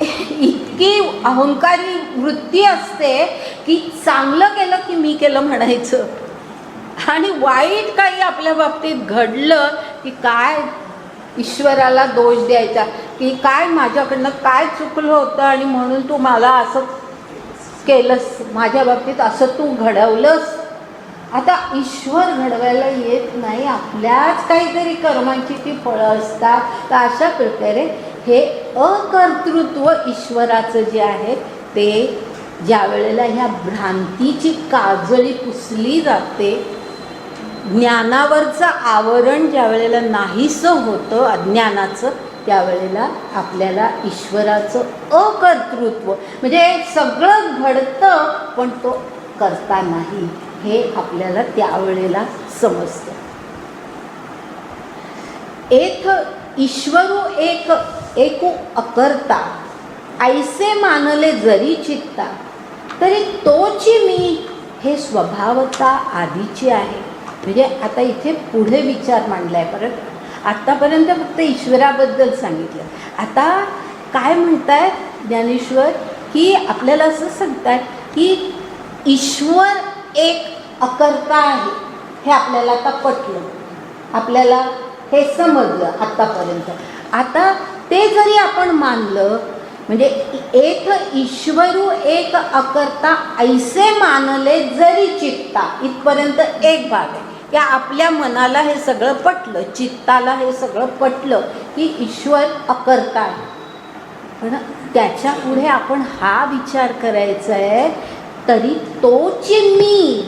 इतकी अहंकारी वृत्ती असते की चांगलं केलं की मी केलं म्हणायचं, आणि वाईट काही आपल्या बाबतीत घडलं की काय ईश्वराला दोष द्यायचा, की काय माझ्याकडनं काय चुकलं होतं आणि म्हणून तू मला असं केलंस, माझ्या बाबतीत असं तू घडवलंस. आता ईश्वर घडवायला येत नाही, आपल्याच काहीतरी कर्मांची ती फळं असतात. तर अशा प्रकारे हे अकर्तृत्व ईश्वराचं जे आहे, ते ज्या वेळेला ह्या भ्रांतीची काजळी पुसली जाते, ज्ञानावरचं आवरण ज्या वेळेला नाहीसं होतं अज्ञानाचं, त्यावेळेला आपल्याला ईश्वराचं अकर्तृत्व, म्हणजे सगळं घडतं पण तो करता नाही, हे आपल्याला त्यावेळेला समजतं. एथ ईश्वरू एकू अकर्ता ऐसे मानले जरी चित्ता, तरी तोची मी हे स्वभावता आधीची आहे. म्हणजे आता इथे पुढे विचार मांडलाय परत. आत्तापर्यंत फक्त ईश्वराबद्दल सांगितलं, आता काय म्हणतायत ज्ञानेश्वर, की आपल्याला असं सांगतात की ईश्वर एक अकर्ता आहे, हे आपल्याला आता पटलं, आपल्याला हे समजलं आत्तापर्यंत. आता ते जरी आपण मानलं, म्हणजे एक ईश्वरू एक अकर्ता ऐसे मानले जरी चित्ता, इथपर्यंत एक भाग आहे. या आपल्या मनाला हे सगळं पटलं, चित्ताला हे सगळं पटलं की ईश्वर अकर्ता आहे, पण त्याच्या पुढे आपण हा विचार करायचा आहे, तरी तोच मी,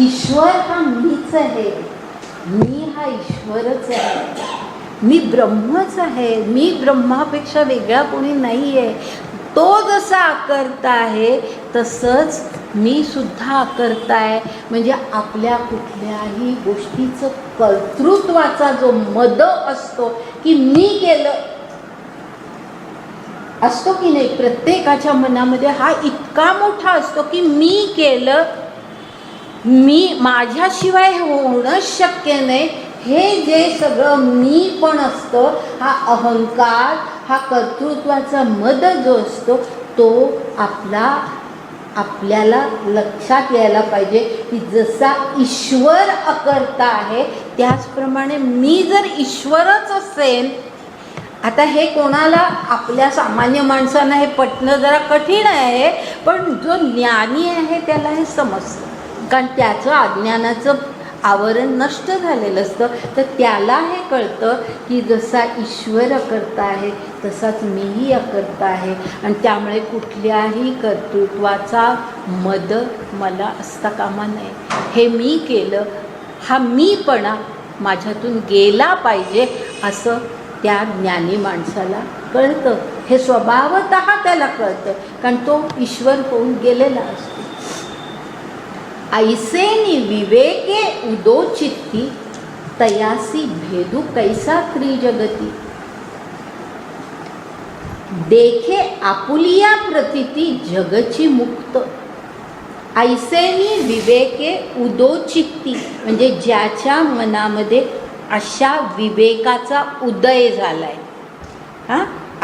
ईश्वर हा मीच आहे, मी हा ईश्वरच आहे, मी ब्रह्मच आहे, मी ब्रह्मापेक्षा वेगळा कोणी नाही आहे. तो जसा आकर्ता आहे तसंच मी सुद्धा आकर्ता आहे. म्हणजे आपल्या कुठल्याही गोष्टीचं कर्तृत्वाचा जो मद असतो की मी केलं असतो की नाही, प्रत्येकाच्या मनामध्ये हा इतका मोठा असतो की मी केलं, मी माझ्याशिवाय होणं शक्य नाही. हे जे सगळं मी पण असतं, हा अहंकार, हा कर्तृत्वाचा मद जो असतो तो आपल्याला लक्षात यायला पाहिजे की जसा ईश्वर अकर्ता आहे त्याचप्रमाणे मी जर ईश्वरच असेल. आता हे कोणाला, आपल्या सामान्य माणसांना हे पटणं जरा कठीण आहे, पण जो ज्ञानी आहे त्याला हे समजतं, कारण त्याचं अज्ञानाचं आवरण नष्ट झालेलं असतं. तर त्याला हे कळतं की जसा ईश्वर अकर्ता आहे तसाच मीही अकर्ता आहे, आणि त्यामुळे कुठल्याही कर्तृत्वाचा मद मला असता कामा नये. हे मी केलं, हा मीपणा माझ्यातून गेला पाहिजे असं त्या ज्ञानी माणसाला कळतं. हे स्वभावतः त्याला कळतं, कारण तो ईश्वर होऊन गेलेला असतो. ऐसेनी विवेके उदोचित्ती तयासी भेदू कैसा त्रिजगती. देखे आपुलिया प्रतीती जगची मुक्त. ऐसेनी विवेके उदोचित्ती म्हणजे ज्याच्या मनामध्ये अशा विवेकाचा उदय झालाय.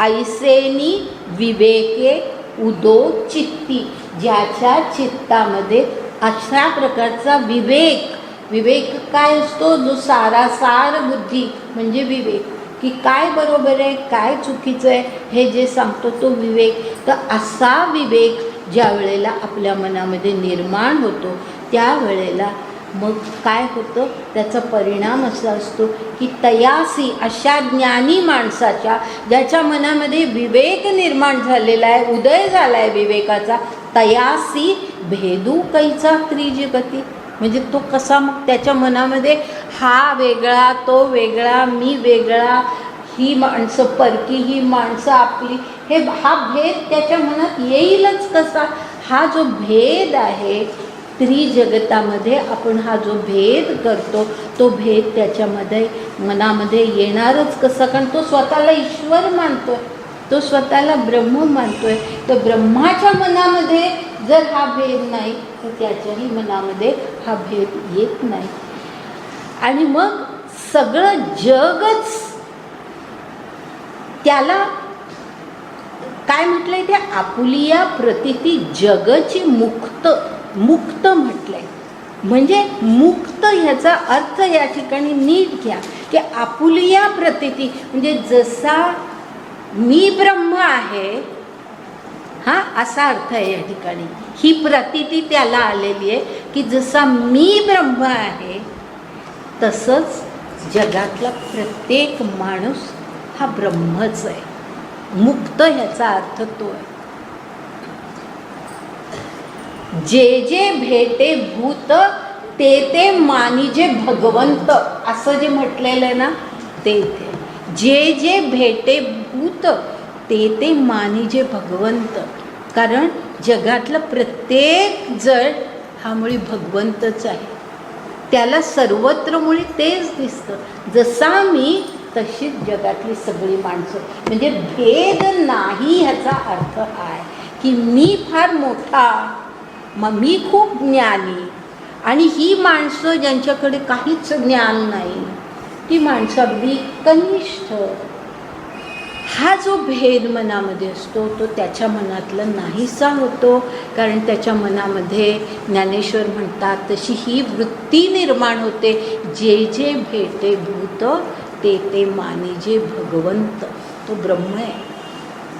ऐसेनी विवेके उदोचित्ती, ज्याच्या चित्तामध्ये अशा प्रकारचा विवेक काय असतो, जो सारासार बुद्धी म्हणजे विवेक, की काय बरोबर आहे काय चुकीचं आहे हे जे सांगतो तो विवेक. तर असा विवेक ज्या वेळेला आपल्या मनामध्ये निर्माण होतो त्यावेळेला मग काय होतं, त्याचा परिणाम असा असतो की तयासी, अशा ज्ञानी माणसाच्या ज्याच्या मनामध्ये विवेक निर्माण झालेला आहे, उदय झाला आहे विवेकाचा, तयासी भेदू कैचा त्रिजगती. म्हणजे तो कसा, मग त्याच्या मनामध्ये हा वेगळा तो वेगळा, मी वेगळा, ही माणसं परकी ही माणसं आपली, हा भेद त्याच्या मनात येईलच कसा. हा जो भेद आहे त्रिजगतामध्ये, आपण हा जो भेद करतो तो भेद त्याच्यामध्ये मनामध्ये येणारच कसा, कारण तो स्वतःला ईश्वर मानतोय, तो स्वतःला ब्रह्म मानतोय. तर ब्रह्माच्या मनामध्ये जर हा भेद नाही तर त्याच्याही मनामध्ये हा भेद येत नाही. आणि मग सगळं जगच त्याला काय म्हटलंय, ते आपुलिया प्रतीती जगची मुक्त म्हटलंय. म्हणजे मुक्त ह्याचा अर्थ या ठिकाणी नीट घ्या की आपुलिया प्रतीती म्हणजे जसा मी ब्रह्म आहे, हा असा अर्थ आहे या ठिकाणी. ही प्रतीती त्याला आलेली आहे की जसा मी ब्रह्म आहे तसंच जगातला प्रत्येक माणूस हा ब्रह्मच आहे. मुक्त ह्याचा अर्थ तो आहे. जे जे भेटे भूत ते ते मानिजे भगवंत, असं जे म्हटलेलं आहे ना ते इथे. जे जे भेटे भूत ते ते मानिजे भगवंत, कारण जगातलं प्रत्येक जण हा मुळी भगवंतच आहे. त्याला सर्वत्र मुळी तेच दिसतं. जसा मी तशीच जगातली सगळी माणसं. म्हणजे भेद नाही ह्याचा अर्थ आहे की मी फार मोठा, मग मी खूप ज्ञानी, आणि ही माणसं ज्यांच्याकडे काहीच ज्ञान नाही ती माणसं अगदी कनिष्ठ. हा जो भेद मनामध्ये असतो तो त्याच्या मनातला नाहीसा होतो, कारण त्याच्या मनामध्ये ज्ञानेश्वर म्हणतात तशी ही वृत्ती निर्माण होते, जे जे भेटे भूत ते ते मानिजे भगवंत. तो ब्रह्म आहे,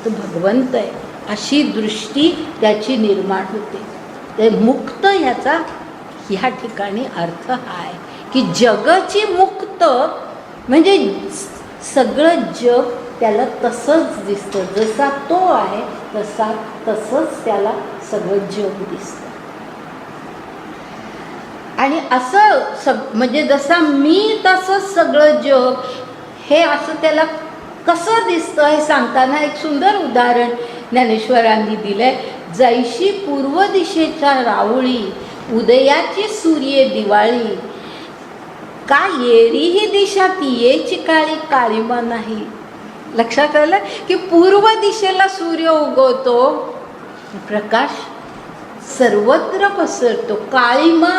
तो भगवंत आहे, अशी दृष्टी त्याची निर्माण होते. ते मुक्त ह्याचा ह्या ठिकाणी अर्थ आहे की जगची मुक्त म्हणजे सगळं जग त्याला तसंच दिसतं, जसा तो आहे तसंच त्याला सगळं जग दिसतं. आणि असं म्हणजे जसा मी तसंच सगळं जग, हे असं त्याला कसं दिसतं हे सांगताना एक सुंदर उदाहरण ज्ञानेश्वरांनी दिलंय. जैशी पूर्व दिशेच्या रावळी, उदयाची सूर्य दिवाळी, का येरी ही दिशा तियेची काळी, काळीमा नाही. लक्षात आलं की पूर्व दिशेला सूर्य उगवतो, प्रकाश सर्वत्र पसरतो, काळीमा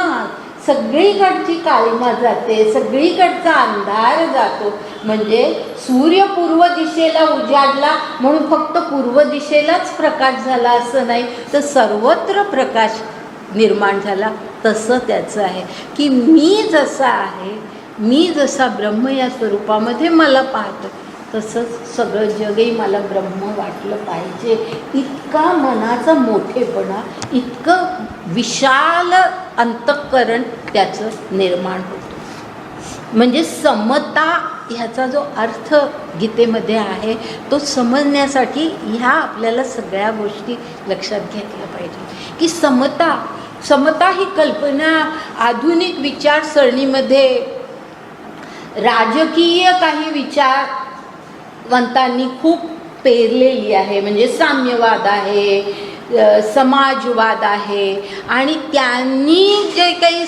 सगळीकडची काळीमा जाते, सगळीकडचा अंधार जातो. म्हणजे सूर्य पूर्व दिशेला उजाडला म्हणून फक्त पूर्व दिशेलाच प्रकाश झाला असं नाही, तर सर्वत्र प्रकाश निर्माण झाला. तसं त्याचं आहे की मी जसा आहे, मी जसा ब्रह्म या स्वरूपामध्ये मला पाहतो, तसंच सगळं जगही मला ब्रह्म वाटलं पाहिजे. इतका मनाचा मोठेपणा, इतकं विशाल अंतःकरण त्याचं निर्माण होतं. म्हणजे समता ह्याचा जो अर्थ गीतेमध्ये आहे तो समजण्यासाठी ह्या आपल्याला सगळ्या गोष्टी लक्षात घेतल्या पाहिजे की समता ही कल्पना आधुनिक विचारसरणीमध्ये राजकीय काही विचारवंतांनी खूप पेरलेली आहे. म्हणजे साम्यवाद आहे, समाजवाद आहे, आणि त्यांनी जे काही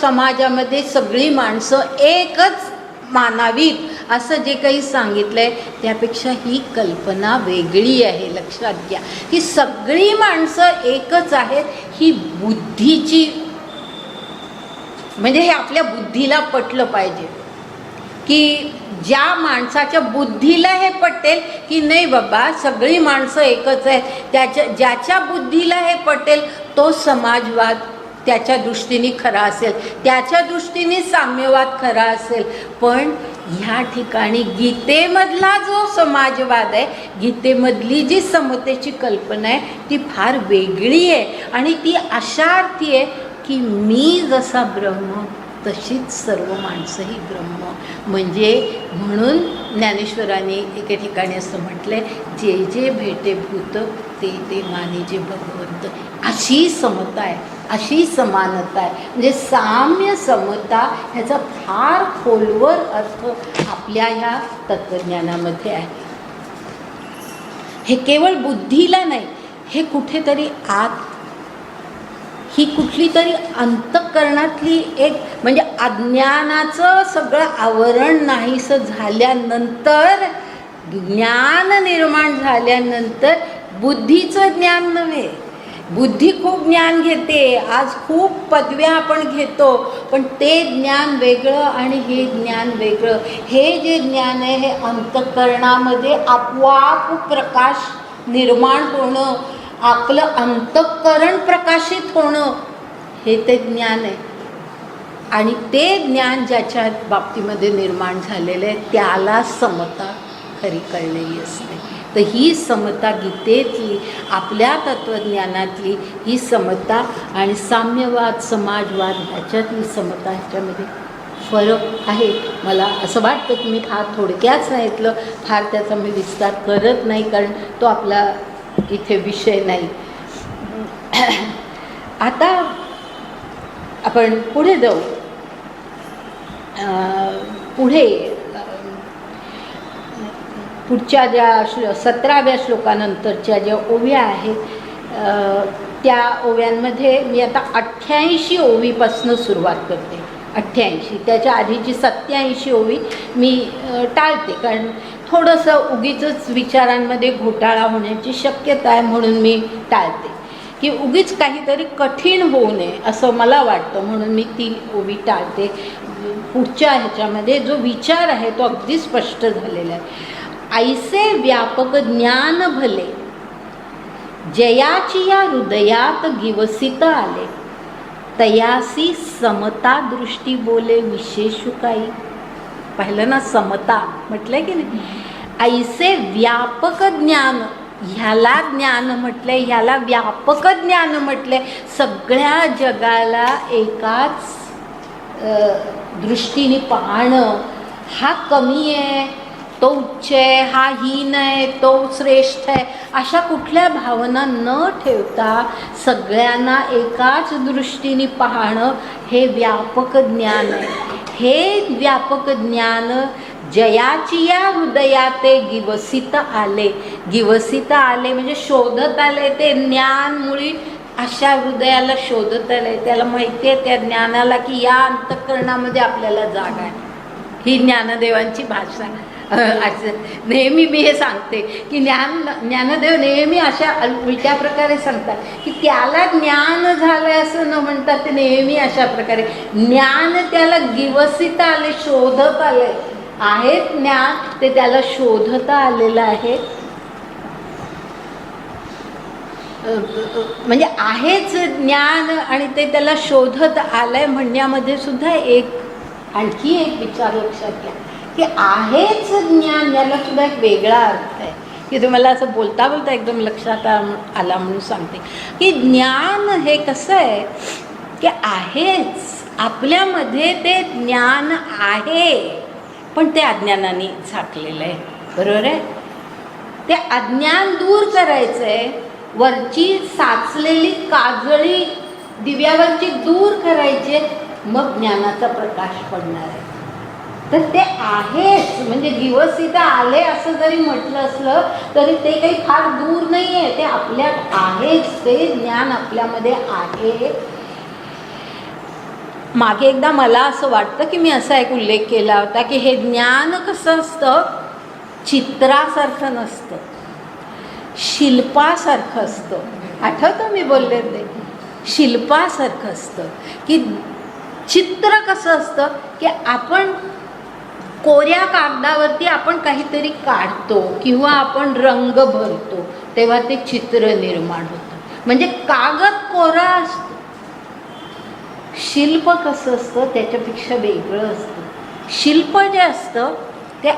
समाजामध्ये सगळी माणसं एकच मानावीत असं जे काही सांगितलंय त्यापेक्षा ही कल्पना वेगळी आहे. लक्षात घ्या की सगळी माणसं एकच आहेत, ही बुद्धीची, म्हणजे हे आपल्या बुद्धीला पटलं पाहिजे की ज्या माणसाच्या बुद्धीला हे पटेल की नाही बाबा सगळी माणसं एकच आहेत, ज्याच्या बुद्धीला हे पटेल तो समाजवाद त्याच्या दृष्टीने खरा असेल, त्याच्या दृष्टीने साम्यवाद खरा असेल. पण ह्या ठिकाणी गीतेमधला जो समाजवाद आहे, गीतेमधली जी समतेची कल्पना आहे ती फार वेगळी आहे. आणि ती अशा अर्थी आहे की मी जसा ब्रह्म तशीच सर्व माणसंही ब्रह्म. म्हणजे म्हणून ज्ञानेश्वरांनी एके ठिकाणी असं म्हटलंय, जे जे भेटे भूत ते ते मानिजे भगवंत. अशी समता आहे, अशी समानता आहे. म्हणजे साम्य समता ह्याचा फार खोलवर अर्थ आपल्या ह्या तत्त्वज्ञानामध्ये आहे. हे केवळ बुद्धीला नाही, हे कुठेतरी आत ही कुठली तरी अंतःकरणातली एक, म्हणजे अज्ञानाचं सगळं आवरण नाहीसं झाल्यानंतर, ज्ञान निर्माण झाल्यानंतर बुद्धीचं ज्ञान नव्हे. बुद्धी खूप ज्ञान घेते, आज खूप पदव्या आपण घेतो, पण ते ज्ञान वेगळं आणि हे ज्ञान वेगळं. हे जे ज्ञान आहे हे अंतःकरणामध्ये आपोआप प्रकाश निर्माण होणं, आपलं अंतःकरण प्रकाशित होणं, हे ते ज्ञान आहे. आणि ते ज्ञान ज्याच्या बाबतीमध्ये निर्माण झालेलं आहे त्याला समता खरी कळलेली असते. तर ही समता गीतेतली, आपल्या तत्त्वज्ञानातली ही समता आणि साम्यवाद समाजवाद ह्याच्यातली समता, ह्याच्यामध्ये फरक आहे. मला असं वाटतं की मी फार थोडक्यात सांगितलं, फार त्याचा मी विस्तार करत नाही, कारण तो आपला इथे विषय नाही. आता आपण पुढे जाऊ. पुढच्या ज्या 17व्या श्लोकानंतरच्या ज्या ओव्या आहेत त्या ओव्यांमध्ये मी आता 88 ओवीपासून सुरुवात करते. 88, त्याच्या आधीची 87 ओवी मी टाळते, कारण थोडंसं उगीचच विचारांमध्ये घोटाळा होण्याची शक्यता आहे, म्हणून मी टाळते की उगीच काहीतरी कठीण होऊ नये असं मला वाटतं, म्हणून मी ती ओवी टाळते. पुढच्या ह्याच्यामध्ये जो विचार आहे तो अगदी स्पष्ट झालेला आहे. ऐसे व्यापक ज्ञान भले, जयाची या हृदयात गिवसित आले, तयासी समता दृष्टी बोले विशेषु काही. पाहिलं ना, समता म्हटलंय की नाही. ऐसे व्यापक ज्ञान, ह्याला ज्ञान म्हटलंय, ह्याला व्यापक ज्ञान म्हटलंय. सगळ्या जगाला एकाच दृष्टीने पाहणं हा कमी आहे, तो उच्च आहे, हा हीन आहे, तो श्रेष्ठ आहे, अशा कुठल्या भावना न ठेवता सगळ्यांना एकाच दृष्टीने पाहणं हे व्यापक ज्ञान आहे. हे व्यापक ज्ञान जयाची या हृदयाते गिवसित आले. गिवसित आले म्हणजे शोधत आले, ते ज्ञान मुळी अशा हृदयाला शोधत आले. त्याला माहिती आहे त्या ज्ञानाला की या अंतःकरणामध्ये आपल्याला जागा आहे. ही ज्ञानदेवांची भाषा. असं नेहमी मी हे सांगते की ज्ञानदेव नेहमी अशा उलट्या प्रकारे सांगतात की त्याला ज्ञान झालं असं न म्हणतात. ते नेहमी अशा प्रकारे ज्ञान त्याला गिवसित आले, शोधत आले आहे. ज्ञान ते त्याला शोधता आलेलं आहे. म्हणजे आहेच ज्ञान आणि ते त्याला शोधत आलंय म्हणण्यामध्ये सुद्धा आणखी एक विचार लक्षात घ्या की आहेच ज्ञान याला सुद्धा एक वेगळा अर्थ आहे की तुम्हाला असं बोलता बोलता एकदम लक्षात आला म्हणून सांगते की ज्ञान हे कसं आहे की आहेच आपल्यामध्ये, ते ज्ञान आहे पण ते अज्ञानाने झाकलेलं आहे. बरोबर आहे. ते अज्ञान दूर करायचं आहे. वरची साचलेली काजळी दिव्यावरची दूर करायची, मग ज्ञानाचा प्रकाश पडणार आहे. तर ते आहेच म्हणजे गिवसित आले असं जरी म्हटलं असलं तरी ते काही फार दूर नाही आहे. ते आपल्यात आहेच. ते ज्ञान आपल्यामध्ये आहे. मागे एकदा मला असं वाटतं की मी असा एक उल्लेख केला होता की हे ज्ञान कसं असतं, चित्रासारखं नसतं, शिल्पासारखं असतं. आठवतं मी बोलले ते शिल्पासारखं असतं. की चित्र कसं असतं की आपण कोऱ्या कागदावरती आपण काहीतरी काढतो किंवा आपण रंग भरतो तेव्हा ते चित्र निर्माण होतं. म्हणजे कागद कोरा असतो. शिल्प कसं असतं त्याच्यापेक्षा वेगळं असतं. शिल्प जे असतं ते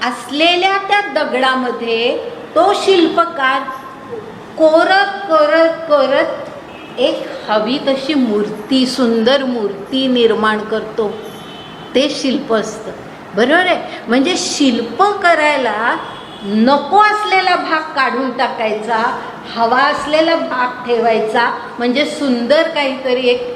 असलेल्या त्या दगडामध्ये तो शिल्पकार कोरत करत करत एक हवी तशी मूर्ती, सुंदर मूर्ती निर्माण करतो. ते शिल्प असतं. बरोबर आहे. म्हणजे शिल्प करायला नको असलेला भाग काढून टाकायचा, हवा असलेला भाग ठेवायचा, म्हणजे सुंदर काहीतरी एक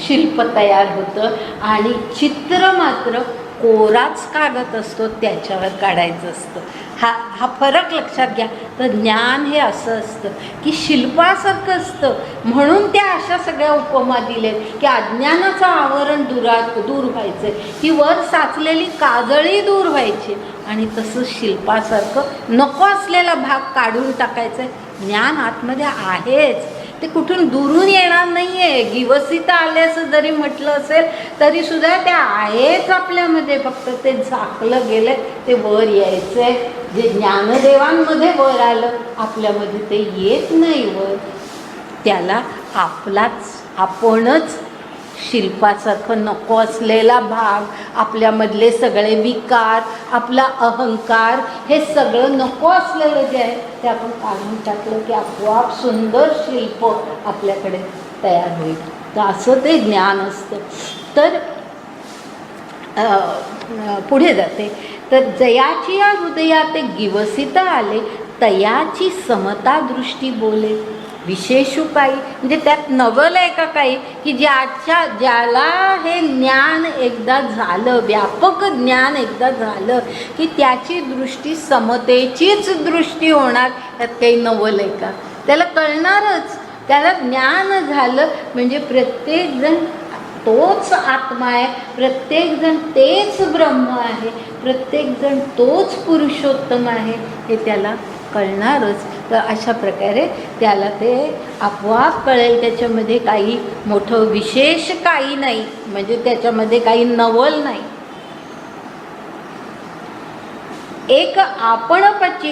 शिल्प तयार होतं. आणि चित्र मात्र कोराच कागद असतो त्याच्यावर काढायचं असतं. हा फरक लक्षात घ्या. तर ज्ञान हे असं असतं की शिल्पासारखं असतं. म्हणून त्या अशा सगळ्या उपमा दिलेत की अज्ञानाचं आवरण दूर व्हायचं, की वर साचलेली काजळी दूर व्हायची आणि तसं शिल्पासारखं नको असलेला भाग काढून टाकायचं आहे. ज्ञान आतमध्ये आहेच. ते कुठून दुरून येणार नाही आहे. गिवसित आले असं जरी म्हटलं असेल तरी सुद्धा ते आहेच आपल्यामध्ये. फक्त ते झाकलं गेलं, ते वर यायचं आहे. जे ज्ञानदेवांमध्ये वर आलं आपल्यामध्ये ते येत नाही वर. त्याला आपणच शिल्पासारखं नको असलेला भाग, आपल्यामधले सगळे विकार, आपला अहंकार, हे सगळं नको असलेलं जे आहे ते आपण काढून टाकलं की आपोआप सुंदर शिल्प आपल्याकडे तयार होईल. तर असं ते ज्ञान असतं. तर पुढे जाते. तर जयाची या हृदयात गिवसित आले, तयाची समता दृष्टी बोले. विशेषू काही म्हणजे त्यात नवल आहे का काही की ज्याला हे ज्ञान एकदा झालं, व्यापक ज्ञान एकदा झालं की त्याची दृष्टी समतेचीच दृष्टी होणार. त्यात काही नवल आहे का? त्याला कळणारच. त्याला ज्ञान झालं म्हणजे प्रत्येकजण तोच आत्मा आहे, प्रत्येकजण तेच ब्रह्म आहे, प्रत्येकजण तोच पुरुषोत्तम आहे हे त्याला कळणारच. तर अशा प्रकारे त्याला ते आपोआप कळेल. त्याच्यामध्ये काही मोठं विशेष काही नाही, म्हणजे त्याच्यामध्ये काही नवल नाही. एक आपणपती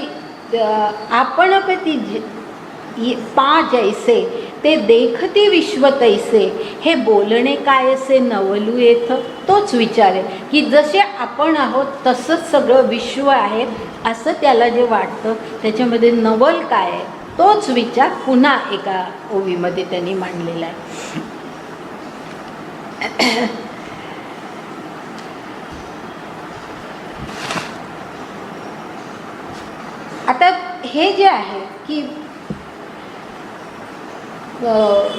पा जैसे ते देखती विश्व तैसे, हे बोलणे काय असे नवलू येतं. तोच विचार आहे की जसे आपण आहोत तसंच सगळं विश्व आहे असं त्याला जे वाटतं त्याच्यामध्ये नवल काय आहे, तोच विचार पुन्हा एका ओवीमध्ये त्यांनी मांडलेला आहे. आता हे जे आहे की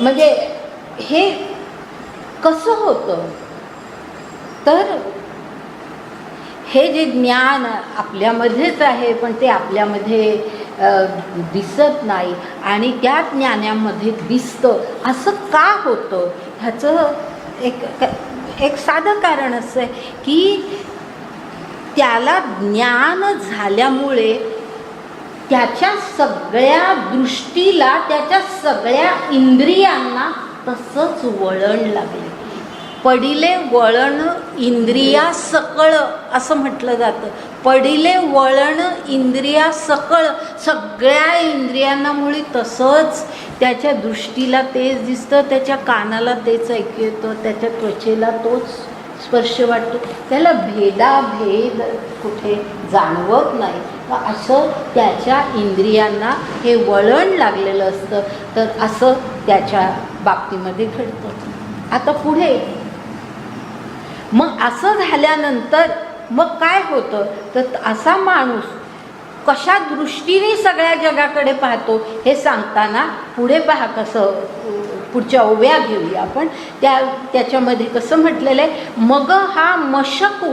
म्हणजे हे कसं होतं, तर हे जे ज्ञान आपल्यामध्येच आहे पण ते आपल्यामध्ये दिसत नाही आणि त्या ज्ञानामध्ये दिसतं असं का होतं, ह्याचं एक साधं कारण असं आहे की त्याला ज्ञान झाल्यामुळे त्याच्या सगळ्या दृष्टीला, त्याच्या सगळ्या इंद्रियांना तसंच वळण लागले. पडिले वळण इंद्रिया सकळ असं म्हटलं जातं. पडिले वळण इंद्रिया सकळ, सगळ्या इंद्रियांना मुळे तसंच त्याच्या दृष्टीला तेच दिसतं, त्याच्या कानाला तेच ऐकू येतं, त्याच्या त्वचेला तोच स्पर्श वाटतो, त्याला भेदाभेद कुठे जाणवत नाही. असं त्याच्या इंद्रियांना हे वळण लागलेलं असतं. तर असं त्याच्या बाबतीमध्ये घडतं. आता पुढे मग असं झाल्यानंतर मग काय होतं, तर असा माणूस कशा दृष्टीने सगळ्या जगाकडे पाहतो हे सांगताना पुढे पहा कसं, पुढच्या ओव्या घेऊया आपण. त्याच्यामध्ये कसं म्हटलेलं आहे, मग हा मशकू,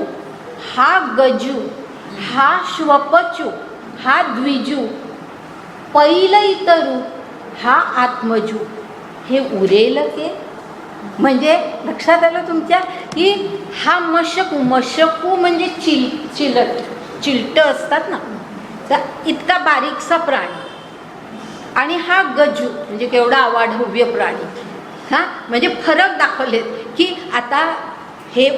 हा गजू, हा श्वपचू, हा द्विजू, पैल इतरू, हा आत्मजू, हे उरेल के. म्हणजे लक्षात आलं तुमच्या की हा मशकू, मशकू म्हणजे चिलटं असतात ना, तर इतका बारीकसा प्राणी, आणि हा गजू म्हणजे केवढा अवाढव्य प्राणी. हां, म्हणजे फरक दाखवलेत की आता हे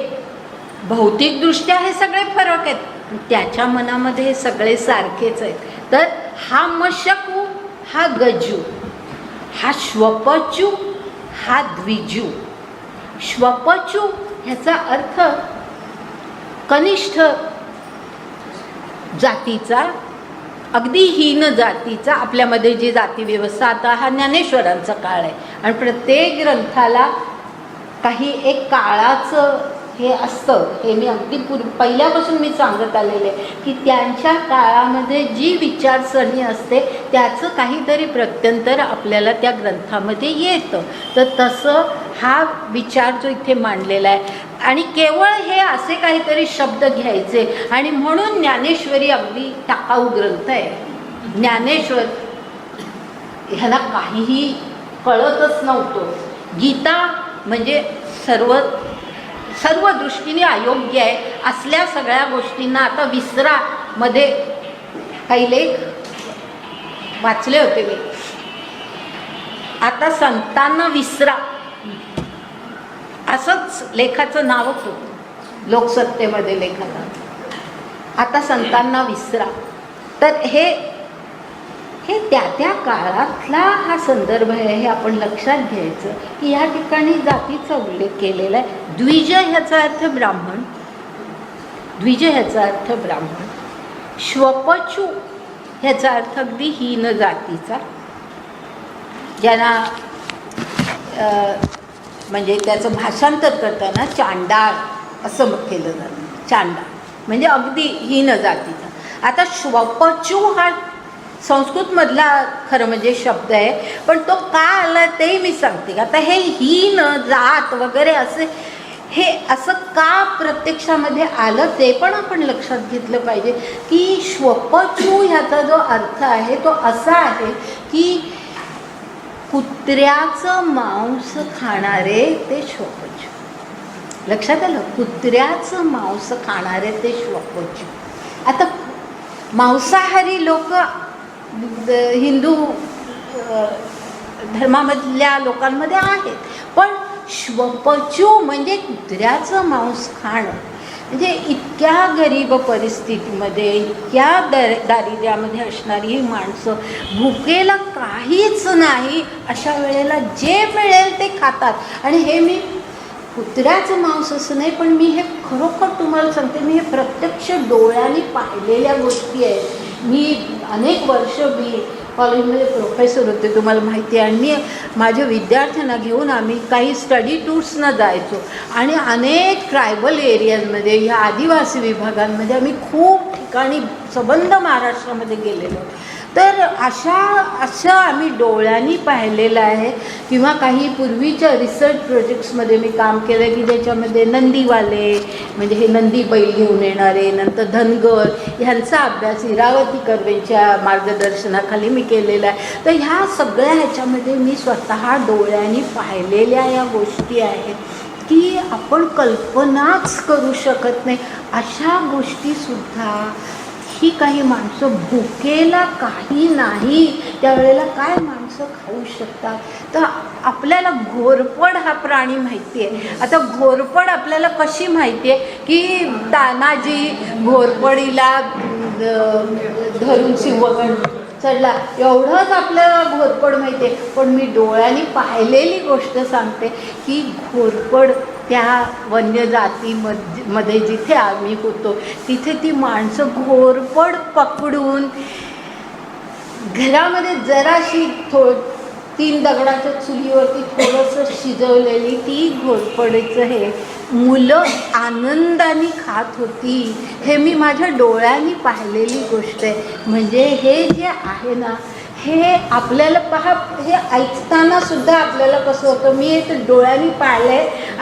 भौतिकदृष्ट्या हे सगळे फरक आहेत, त्याच्या मनामध्ये हे सगळे सारखेच आहेत. तर हा मशकू, हा गजू, हा श्वपचू, हा द्विजू. श्वपचू ह्याचा अर्थ कनिष्ठ जातीचा, अगदी हीन जातीचा. आपल्यामध्ये जी जाती व्यवस्था, आता हा ज्ञानेश्वरांचा काळ आहे आणि प्रत्येक ग्रंथाला काही एक काळाचं हे असतं. हे मी अगदी पहिल्यापासून मी सांगत आलेले की त्यांच्या काळामध्ये जी विचारसरणी असते त्याचं काहीतरी प्रत्यंतर आपल्याला त्या ग्रंथामध्ये येतं. तर तसं हा विचार जो इथे मांडलेला आहे, आणि केवळ हे असे काहीतरी शब्द घ्यायचे, आणि म्हणून ज्ञानेश्वरी अगदी टाकाऊ ग्रंथ आहे. ज्ञानेश्वर ह्याला काहीही कळतच नव्हतं. गीता म्हणजे सर्व दृष्टीने अयोग्य आहे असल्या सगळ्या गोष्टींना आता विसरामध्ये काही लेख वाचले होते मी. आता संतांना विसरा असंच लेखाचं नावच होतं लोकसत्तेमध्ये लेखाला. आता संतांना विसरा. तर हे त्या काळातला हा संदर्भ आहे, हे आपण लक्षात घ्यायचं की या ठिकाणी जातीचा उल्लेख केलेला आहे. द्विज ह्याचा अर्थ ब्राह्मण, द्विज ह्याचा अर्थ ब्राह्मण. श्वपचू ह्याचा अर्थ अगदी हीन जातीचा, ज्यांना म्हणजे त्याचं भाषांतर करताना चांडाळ असं केलं जातं. चांडाळ म्हणजे अगदी हीन जातीचा. आता श्वपचू हा संस्कृतमधला खरं म्हणजे शब्द आहे, पण तो का आला ते मी सांगते. आता हे हीन जात वगैरे असे हे असं का प्रत्यक्षामध्ये आलं ते पण आपण लक्षात घेतलं पाहिजे की श्वपचू ह्याचा जो अर्थ आहे तो असा आहे की कुत्र्याचं मांस खाणारे ते श्वपचू. लक्षात आलं, कुत्र्याचं मांस खाणारे ते श्वपचू. आता मांसाहारी लोक हिंदू धर्मामधल्या लोकांमध्ये आहेत, पण श्वपचू म्हणजे कुत्र्याचं मांस खाणं म्हणजे इतक्या गरीब परिस्थितीमध्ये, इतक्या दारिद्र्यामध्ये असणारी ही माणसं, भुकेला काहीच नाही अशा वेळेला जे मिळेल ते खातात. आणि हे मी कुत्र्याचं मांस असं नाही, पण मी हे खरोखर तुम्हाला सांगते, मी हे प्रत्यक्ष डोळ्यांनी पाहिलेल्या गोष्टी आहेत. मी अनेक वर्ष मी कॉलेजमध्ये प्रोफेसर होते, तुम्हाला माहिती आहे, आणि मी माझ्या विद्यार्थ्यांना घेऊन आम्ही काही स्टडी टूर्सना जायचो आणि अनेक ट्रायबल एरियाजमध्ये, ह्या आदिवासी विभागांमध्ये आम्ही खूप ठिकाणी संबंध महाराष्ट्रामध्ये गेलेलो. तर असं आम्ही डोळ्यांनी पाहिलेलं आहे. किंवा काही पूर्वीच्या रिसर्च प्रोजेक्ट्समध्ये मी काम केलं की ज्याच्यामध्ये नंदीवाले म्हणजे हे नंदी बैल घेऊन येणारे, नंतर धनगर ह्यांचा अभ्यास इरावती कर्वेंच्या मार्गदर्शनाखाली मी केलेला आहे. तर ह्या सगळ्या ह्याच्यामध्ये मी स्वतः डोळ्यांनी पाहिलेल्या या गोष्टी आहेत की आपण कल्पनाच करू शकत नाही अशा गोष्टीसुद्धा. ही काही माणसं भुकेला काही नाही त्यावेळेला काय माणसं खाऊ शकतात. तर आपल्याला घोरपड हा प्राणी माहिती आहे. आता घोरपड आपल्याला कशी माहिती आहे की तानाजी घोरपडीला धरून सिंहगड चढला एवढंच आपल्याला घोरपड माहिती आहे. पण मी डोळ्यांनी पाहिलेली गोष्ट सांगते की घोरपड त्या वन्यजातीमध्ये जिथे आम्ही होतो तिथे ती माणसं घोरपड पकडून घरामध्ये जराशी 3 दगडाच्या चुलीवरती थोडंसं शिजवलेली ती घोरपडीचं हे मुलं आनंदाने खात होती. हे मी माझ्या डोळ्यांनी पाहिलेली गोष्ट आहे. म्हणजे हे जे आहे ना हे आपल्याला हे ऐकताना सुद्धा आपल्याला कसं होतं. मी हे डोळ्यांनी पाहिलं आहे.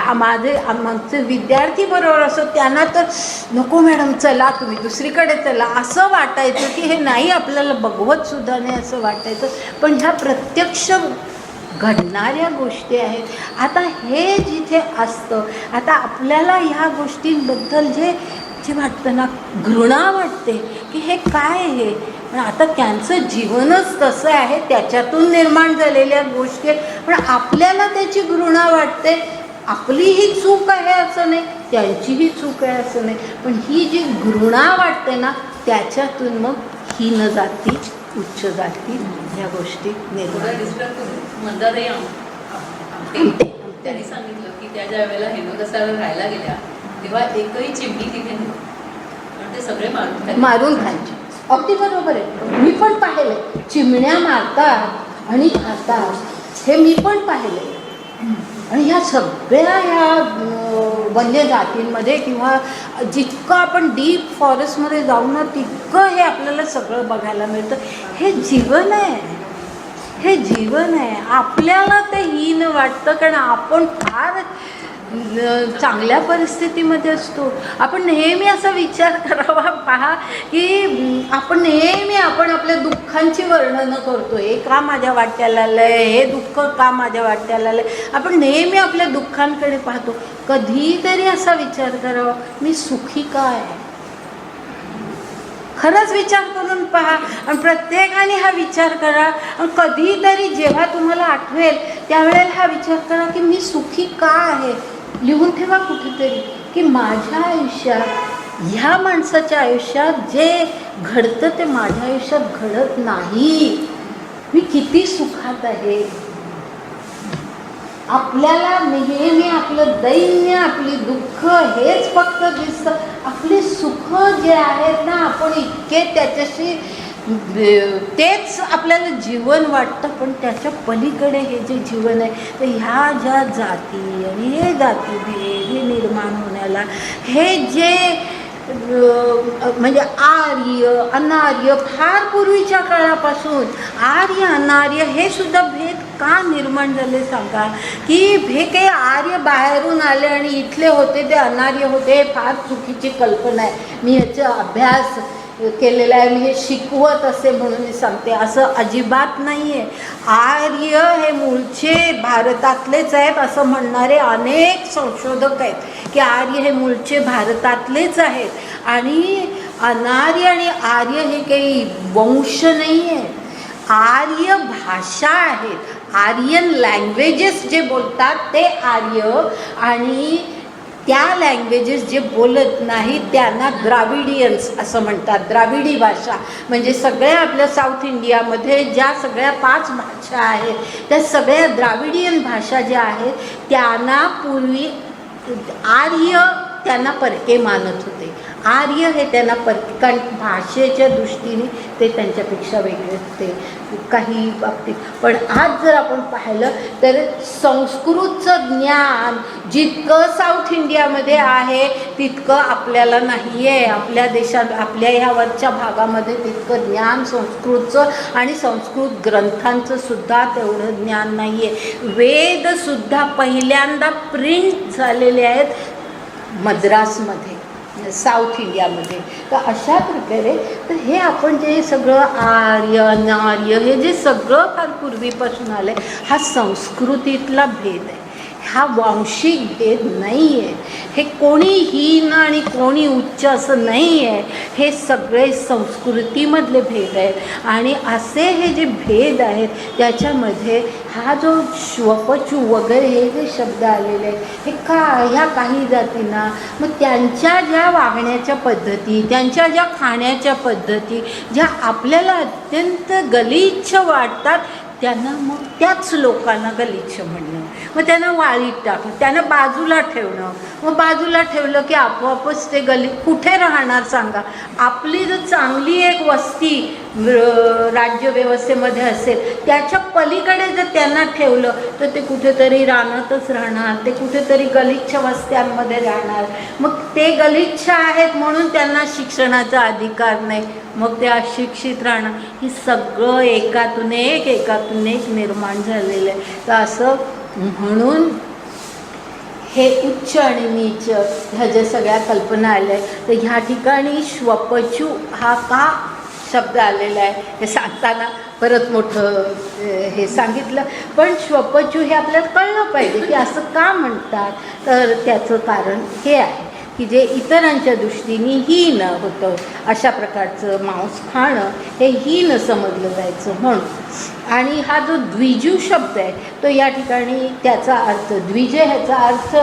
आमचे विद्यार्थी बरोबर असं त्यांना तर नको मॅडम चला तुम्ही दुसरीकडे चला असं वाटायचं की हे नाही आपल्याला बघवत सुद्धा नाही असं वाटायचं. पण ह्या प्रत्यक्ष घडणाऱ्या गोष्टी आहेत. आता हे जिथे असतं आता आपल्याला ह्या गोष्टींबद्दल जे वाटतं ना घृणा वाटते की हे काय आहे. पण आता त्यांचं जीवनच तसं आहे त्याच्यातून निर्माण झालेल्या गोष्टी आहेत. पण आपल्याला त्याची घृणा वाटते. आपलीही चूक आहे असं नाही त्यांचीही चूक आहे असं नाही. पण ही जी घृणा वाटते ना त्याच्यातून मग हीन जाती उच्च जाती ह्या गोष्टी निर्माण. त्यांनी सांगितलं की त्या ज्या वेळेला हेमकसाला राहायला गेल्या तेव्हा एकही चिमणी तिथे नव्हती. पण ते सगळे मारून खायचे. अगदी बरोबर आहे. मी पण पाहिले चिमण्या मारतात आणि खातात हे मी पण पाहिले. आणि ह्या सगळ्या ह्या वन्य जातींमध्ये किंवा जितकं आपण डीप फॉरेस्टमध्ये जाऊ ना तितकं हे आपल्याला सगळं बघायला मिळतं. हे जीवन आहे. हे जीवन आहे. आपल्याला ते हीन वाटतं कारण आपण फार चांगल्या परिस्थितीमध्ये असतो. आपण नेहमी असा विचार करावा पहा की आपण नेहमी आपल्या दुःखांची वर्णनं करतो. हे का माझ्या वाट्याला आलंय, हे दुःख का माझ्या वाट्याला आलंय. आपण नेहमी आपल्या दुःखांकडे पाहतो. कधीतरी असा विचार करावा मी सुखी का आहे. खरंच विचार करून पहा आणि प्रत्येकाने हा विचार करा. आणि कधीतरी जेव्हा तुम्हाला आठवेल त्यावेळेला हा विचार करा की मी सुखी का आहे. लिहून ठेवा कुठेतरी की माझ्या आयुष्यात ह्या माणसाच्या आयुष्यात जे घडतं ते माझ्या आयुष्यात घडत नाही. मी किती सुखात आहे. आपल्याला नेहमी आपलं दैन्य आपली दुःख हेच फक्त दिसतं. आपले सुख जे आहेत ना आपण इतके त्याच्याशी तेच आपल्याला जीवन वाटतं. पण त्याच्या पलीकडे हे जे जीवन आहे तर ह्या ज्या जाती आणि हे जातीभेद हे निर्माण होण्याला हे जे म्हणजे आर्य अनार्य फार पूर्वीच्या काळापासून आर्य अनार्य हे सुद्धा भेद का निर्माण झाले सांगा. की हे काही आर्य बाहेरून आले आणि इथले होते ते अनार्य होते हे फार चुकीची कल्पना आहे. मी याचा अभ्यास केलेला आहे. मी हे शिकवत असे म्हणून मी सांगते असं अजिबात नाही आहे. आर्य हे मूळचे भारतातलेच आहेत असं म्हणणारे अनेक संशोधक आहेत की आर्य हे मूळचे भारतातलेच आहेत. आणि अनार्य आणि आर्य हे काही वंश नाही आहे. आर्य भाषा आहेत. आर्यन लँग्वेजेस जे बोलतात ते आर्य आणि त्या लँग्वेजेस जे बोलत नाहीत त्यांना द्राविडियन्स असं म्हणतात. द्राविडी भाषा म्हणजे सगळ्या आपल्या साऊथ इंडियामध्ये ज्या सगळ्या 5 भाषा आहेत त्या सगळ्या द्राविडियन भाषा ज्या आहेत त्यांना पूर्वी आर्य त्यांना परके मानत होते. आर्य हे त्यांना कारण भाषेच्या दृष्टीने ते त्यांच्यापेक्षा वेगळे ते काही बाबतीत. पण आज जर आपण पाहिलं तर संस्कृतचं ज्ञान जितकं साऊथ इंडियामध्ये आहे तितकं आपल्याला नाही आहे. आपल्या देशात आपल्या ह्या वरच्या भागामध्ये तितकं ज्ञान संस्कृतचं आणि संस्कृत ग्रंथांचं सुद्धा तेवढं ज्ञान नाही आहे. वेदसुद्धा पहिल्यांदा प्रिंट झालेले आहेत मद्रासमध्ये, साऊथ इंडियामध्ये. तर अशा प्रकारे तर हे आपण जे सगळं आर्य नार्य हे जे सगळं फार पूर्वीपासून आलं आहे, हा संस्कृतीतला भेद आहे. हा वांशिक भेद नाही आहे. हे कोणी हीन आणि कोणी उच्च असं नाही आहे. हे सगळे संस्कृतीमधले भेद आहेत. आणि असे हे जे भेद आहेत त्याच्यामध्ये हा जो श्वपचू वगैरे हे जे शब्द आलेले आहेत हे ह्या काही जातींना मग त्यांच्या ज्या वागण्याच्या पद्धती, त्यांच्या ज्या खाण्याच्या पद्धती ज्या आपल्याला अत्यंत गलिच्छ वाटतात त्यांना मग त्याच लोकांना गलिच्छ म्हणणं, मग त्यांना वाळीत टाकणं, त्यांना बाजूला ठेवणं. मग बाजूला ठेवलं की आपोआपच ते कुठे राहणार सांगा. आपली जर चांगली एक वस्ती राज्यव्यवस्थेमध्ये असेल त्याच्या पलीकडे जर त्यांना ठेवलं तर ते कुठेतरी रानातच राहणार, ते कुठेतरी गलिच्छ वस्त्यांमध्ये राहणार. मग ते गलिच्छ आहेत म्हणून त्यांना शिक्षणाचा अधिकार नाही, मग ते अशिक्षित राहणार. हे सगळं एकातून एक निर्माण झालेलं आहे. तर असं म्हणून हे उच्च आणि नीच ह्या ज्या सगळ्या कल्पना आल्या आहेत तर ह्या ठिकाणी श्वपचू हा का शब्द आलेला आहे हे सांगताना परत मोठं हे सांगितलं. पण श्वपचू हे आपल्याला कळलं पाहिजे की असं का म्हणतात. तर त्याचं कारण हे आहे की जे इतरांच्या दृष्टीने हीन होतं, अशा प्रकारचं मांस खाणं हे हीन समजलं जायचं म्हणून. आणि हा जो द्विजू शब्द आहे तो या ठिकाणी त्याचा अर्थ द्विज ह्याचा अर्थ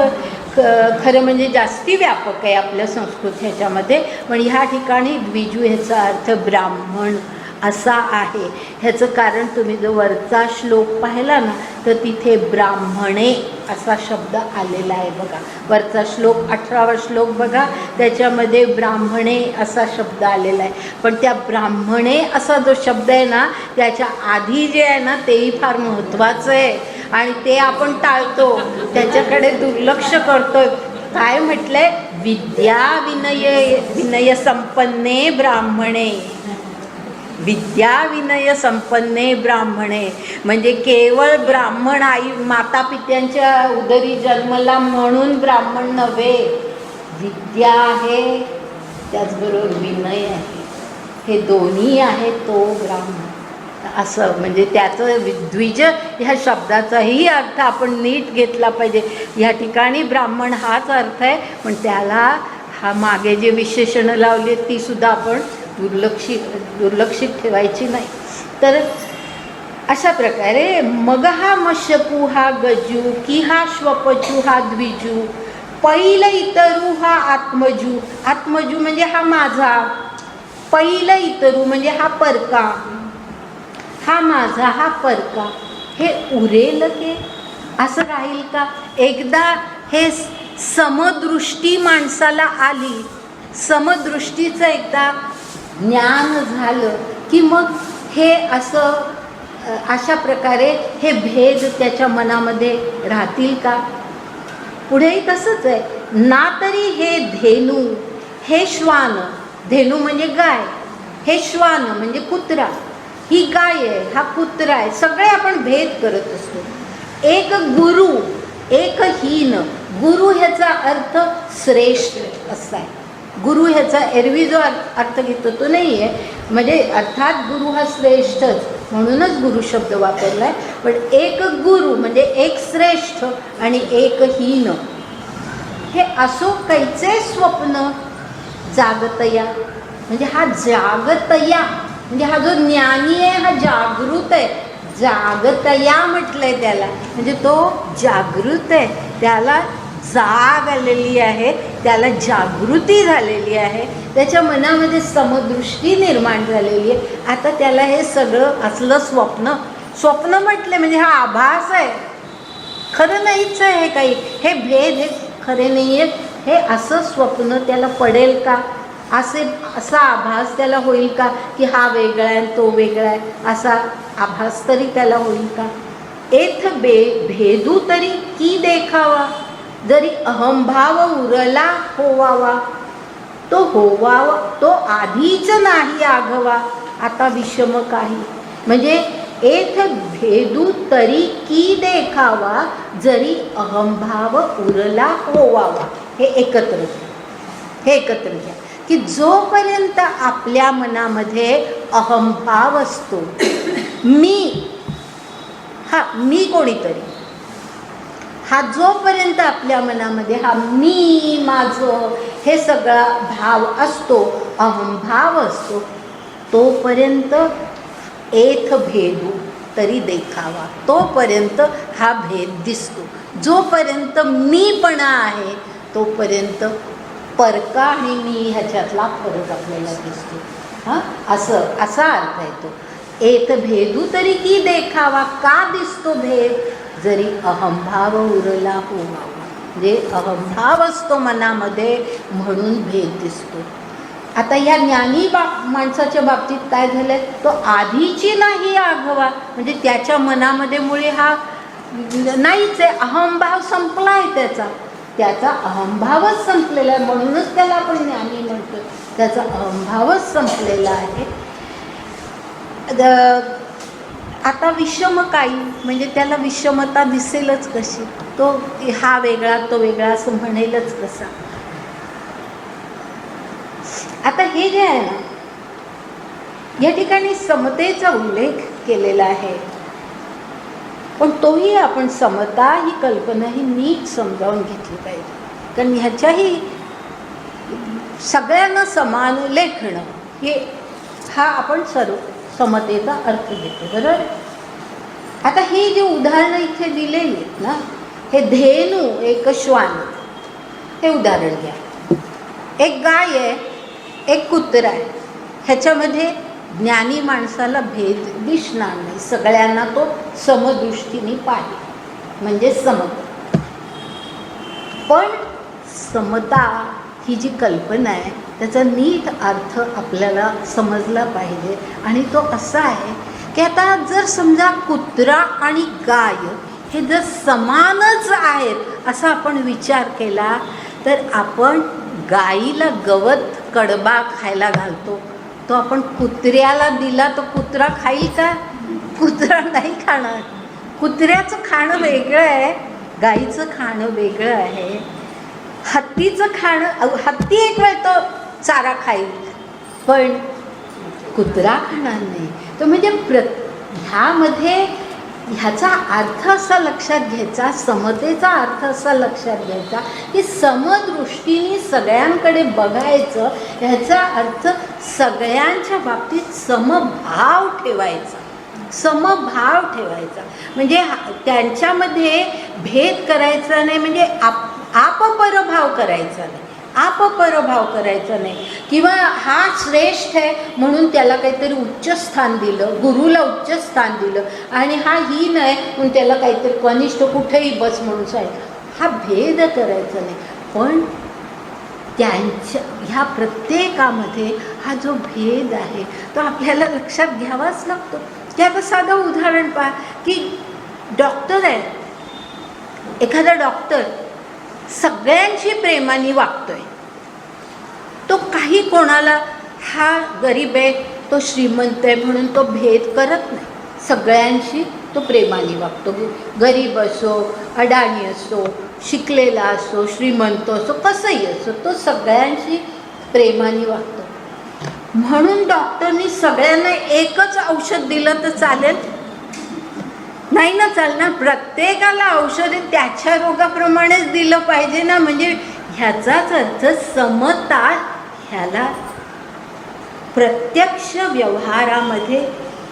खरं म्हणजे जास्ती व्यापक आहे आपल्या संस्कृत ह्याच्यामध्ये. पण ह्या ठिकाणी द्विजू ह्याचा अर्थ ब्राह्मण असा आहे. ह्याचं कारण तुम्ही जो वरचा श्लोक पाहिला ना तर तिथे ब्राह्मणे असा शब्द आलेला आहे बघा. वरचा श्लोक 18वा श्लोक बघा, त्याच्यामध्ये ब्राह्मणे असा शब्द आलेला आहे. पण त्या ब्राह्मणे असा जो शब्द आहे ना त्याच्या आधी जे आहे ना तेही फार महत्त्वाचं आहे आणि ते आपण टाळतो, त्याच्याकडे दुर्लक्ष करतोय. काय म्हटलंय? विद्या विनय संपन्ने ब्राह्मणे. विद्या विनय संपन्ने ब्राह्मणे म्हणजे केवळ ब्राह्मण आई माता पित्यांच्या उदरी जन्मला म्हणून ब्राह्मण नव्हे. विद्या आहे त्याचबरोबर विनय आहे, हे दोन्ही आहे तो ब्राह्मण. असं म्हणजे त्याचं द्विज ह्या शब्दाचाही अर्थ आपण नीट घेतला पाहिजे. या ठिकाणी ब्राह्मण हाच अर्थ आहे, पण त्याला हा मागे जे विशेषणं लावली ती सुद्धा आपण दुर्लक्षित ठेवायची नाही. तर अशा प्रकारे मग हा मशकू हा गजू की हा श्वपचू हा द्विजू, पैल इतरू हा आत्मजू. आत्मजू म्हणजे हा माझा, पैल इतरू म्हणजे हा परका, हा माझा हा परका. हे उरेल के असं राहील का? एकदा हे समदृष्टी माणसाला आली, समदृष्टीचं एकदा ज्ञान झालं की मग हे असं अशा प्रकारे हे भेद त्याच्या मनामध्ये राहतील का? पुढेही तसंच आहे ना. तरी हे धेनू, हे श्वान, धेनू म्हणजे गाय, हे श्वान म्हणजे कुत्रा, ही गाय आहे, हा कुत्रा आहे. सगळे आपण भेद करत असतो. एक गुरु, एक हीन. गुरु ह्याचा अर्थ श्रेष्ठ असा आहे. गुरु ह्याचा एरवी जो अर्थ घेतो तो नाही आहे, म्हणजे अर्थात गुरु हा श्रेष्ठच म्हणूनच गुरु शब्द वापरला आहे. पण एक गुरु म्हणजे एक श्रेष्ठ आणि एक हीन. हे असो कैचे स्वप्न जागतया म्हणजे हा जागतया म्हणजे हा जो ज्ञानी आहे हा जागृत आहे. जागतया म्हटलंय त्याला म्हणजे तो जागृत आहे, त्याला जाग आलेली आहे, त्याला जागृती झालेली आहे, त्याच्या मनामध्ये समदृष्टी निर्माण झालेली आहे. आता त्याला हे सगळं असलं स्वप्न म्हटले म्हणजे हा आभास आहे, खरं नाहीच आहे काही. हे भेद हे खरे नाही आहेत. हे असं स्वप्न त्याला पडेल का? असा आभास त्याला होईल का की हा वेगळा आहे तो वेगळा आहे, असा आभास तरी त्याला होईल का? एथ भेदू तरी की देखावा, जरी अहंभाव उरला होवावा, तो होवावा तो आधीच नाही आघवा, आता विषम काही. म्हणजे एथ भेदू तरी की देखावा, जरी अहंभाव उरला होवावा. हे एकत्र घ्या की जोपर्यंत आपल्या मनामध्ये अहंभाव असतो, मी कोणीतरी, हा जोपर्यंत आपल्या मनामध्ये हा मी माझं हे सगळा भाव असतो, अहंभाव असतो, तोपर्यंत एथ भेदू तरी देखावा, तोपर्यंत हा भेद दिसतो. जोपर्यंत मीपणा आहे तोपर्यंत परका आणि मी ह्याच्यातला फरक आपल्याला दिसतो. असा अर्थ येतो. एथ भेदू तरी की देखावा, का दिसतो भेद, जरी अहंभाव उरला होवा. म्हणजे अहंभाव असतो मनामध्ये म्हणून भेद दिसतो. आता या ज्ञानी माणसाच्या बाबतीत काय झालं, तो आधीची नाही आघवा, म्हणजे त्याच्या मनामध्ये मुळे हा नाहीच आहे, अहंभाव संपला आहे त्याचा अहंभावच संपलेला आहे, म्हणूनच त्याला आपण ज्ञानी म्हणतो. त्याचा अहंभावच संपलेला आहे. आता विषम काही म्हणजे त्याला विषमता दिसेलच कशी, तो हा वेगळा तो वेगळा असं म्हणेलच कसा. आता हे जे आहे ना, या ठिकाणी समतेचा उल्लेख केलेला आहे, पण तोही आपण समता ही कल्पना ही नीट समजावून घेतली पाहिजे. कारण ह्याच्याही सगळ्यांना समान लेखणं हा आपण सर्व समतेचा अर्थ घेतो, बरोबर. आता हे जे उदाहरणं इथे दिलेली आहेत ना, हे धेनू एक श्वान, हे उदाहरण घ्या. एक गाय आहे, एक कुत्रा आहे, ह्याच्यामध्ये ज्ञानी माणसाला भेद दिसणार नाही, सगळ्यांना तो समदृष्टीने पाहिजे, म्हणजे समता. पण समता ही जी कल्पना आहे त्याचा नीट अर्थ आपल्याला समजला पाहिजे. आणि तो असा आहे की आता जर समजा कुत्रा आणि गाय हे जर समानच आहेत असा आपण विचार केला, तर आपण गाईला गवत कडबा खायला घालतो, तो आपण कुत्र्याला दिला तर कुत्रा खाईल का? कुत्रा नाही खाणार. कुत्र्याचं खाणं वेगळं आहे, गाईचं खाणं वेगळं आहे. हत्तीचं खाणं, हत्ती एक वेळ तो चारा खाईल, पण कुत्रा खाणार नाही. तो म्हणजे ह्यामध्ये ह्याचा अर्थ असा लक्षात घ्यायचा, समतेचा अर्थ असा लक्षात घ्यायचा की समदृष्टीने सगळ्यांकडे बघायचं. ह्याचा अर्थ सगळ्यांच्या बाबतीत समभाव ठेवायचा, समभाव ठेवायचा. म्हणजे त्यांच्यामध्ये भेद करायचा नाही, म्हणजे आपपरभाव करायचा नाही, आपपरभाव करायचा नाही. किंवा हा श्रेष्ठ आहे म्हणून त्याला काहीतरी उच्च स्थान दिलं, गुरुला उच्च स्थान दिलं, आणि हा हीन आहे म्हणून त्याला काहीतरी कनिष्ठ कुठेही बस म्हणून सांगितलं. हा भेद करायचा नाही. पण त्यांच्या ह्या प्रत्येकामध्ये हा जो भेद आहे तो आपल्याला लक्षात घ्यावाच लागतो. की आता साधं उदाहरण पहा की डॉक्टर आहे, एखादा डॉक्टर सगळ्यांशी प्रेमाने वागतोय, तो काही कोणाला हा गरीब आहे तो श्रीमंत आहे म्हणून तो भेद करत नाही, सगळ्यांशी तो प्रेमाने वागतो. गरीब असो, अडाणी असो, शिकलेला असो, श्रीमंत असो, कसंही असो, तो सगळ्यांशी प्रेमाने वागतो. म्हणून डॉक्टरनी सगळ्यांना एकच औषध दिलं तर चालेल? नाही ना चालणार. प्रत्येकाला औषध त्याच्या रोगाप्रमाणेच दिलं पाहिजे ना. म्हणजे ह्याचाच अर्थ समता, ह्याला प्रत्यक्ष व्यवहारामध्ये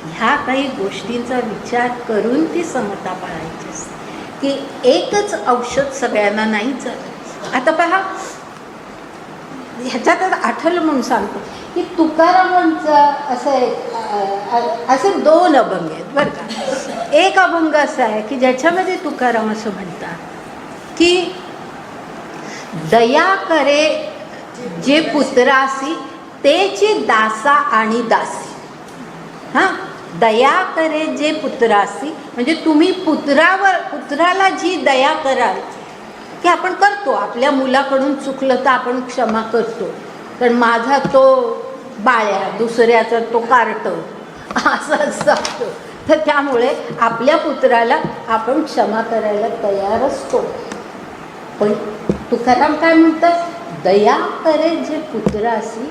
ह्या काही गोष्टींचा विचार करून ती समता पाळायची असते, की एकच औषध सगळ्यांना नाही चालत. आता पहा, ह्याच्यातच आठवलं म्हणून सांगतो की तुकारामांचं असे 2 अभंग आहेत बरं का. एक अभंग असा आहे की ज्याच्यामध्ये तुकाराम असं म्हणतात की दया करे जे पुत्रासी तेची दासा आणि दासी. हां, दया करे जे पुत्रासी, म्हणजे तुम्ही पुत्राला जी दया कराल की आपण करतो. आपल्या मुलाकडून चुकलं तर आपण क्षमा करतो. कारण माझा तो बाळ्या, दुसऱ्याचा तो कार्ट, असं असतं. तर त्यामुळे आपल्या पुत्राला आपण क्षमा करायला तयार असतो. पण तुकाराम काय म्हणतात, दया करे जे पुत्रासी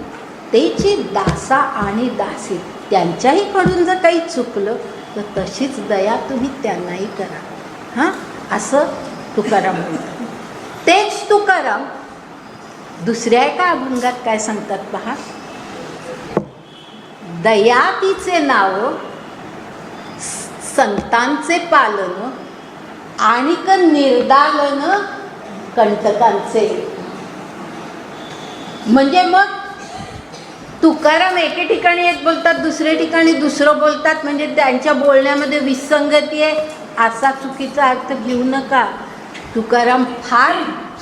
तेची दासा आणि दासी. त्यांच्याहीकडून जर काही चुकलं तर तशीच दया तुम्ही त्यांनाही करा. हां, असं तुकाराम म्हणतात. तेच तुकाराम दुसऱ्या एका अभंगात काय सांगतात पहा. दया तिचे नाव, संतांचे पालन, आणिक निर्दालन कंटकांचे. म्हणजे मग तुकाराम एके ठिकाणी एक बोलतात, दुसऱ्या ठिकाणी दुसरं बोलतात. म्हणजे त्यांच्या बोलण्यामध्ये विसंगती आहे असा चुकीचा अर्थ घेऊ नका. तुकाराम फार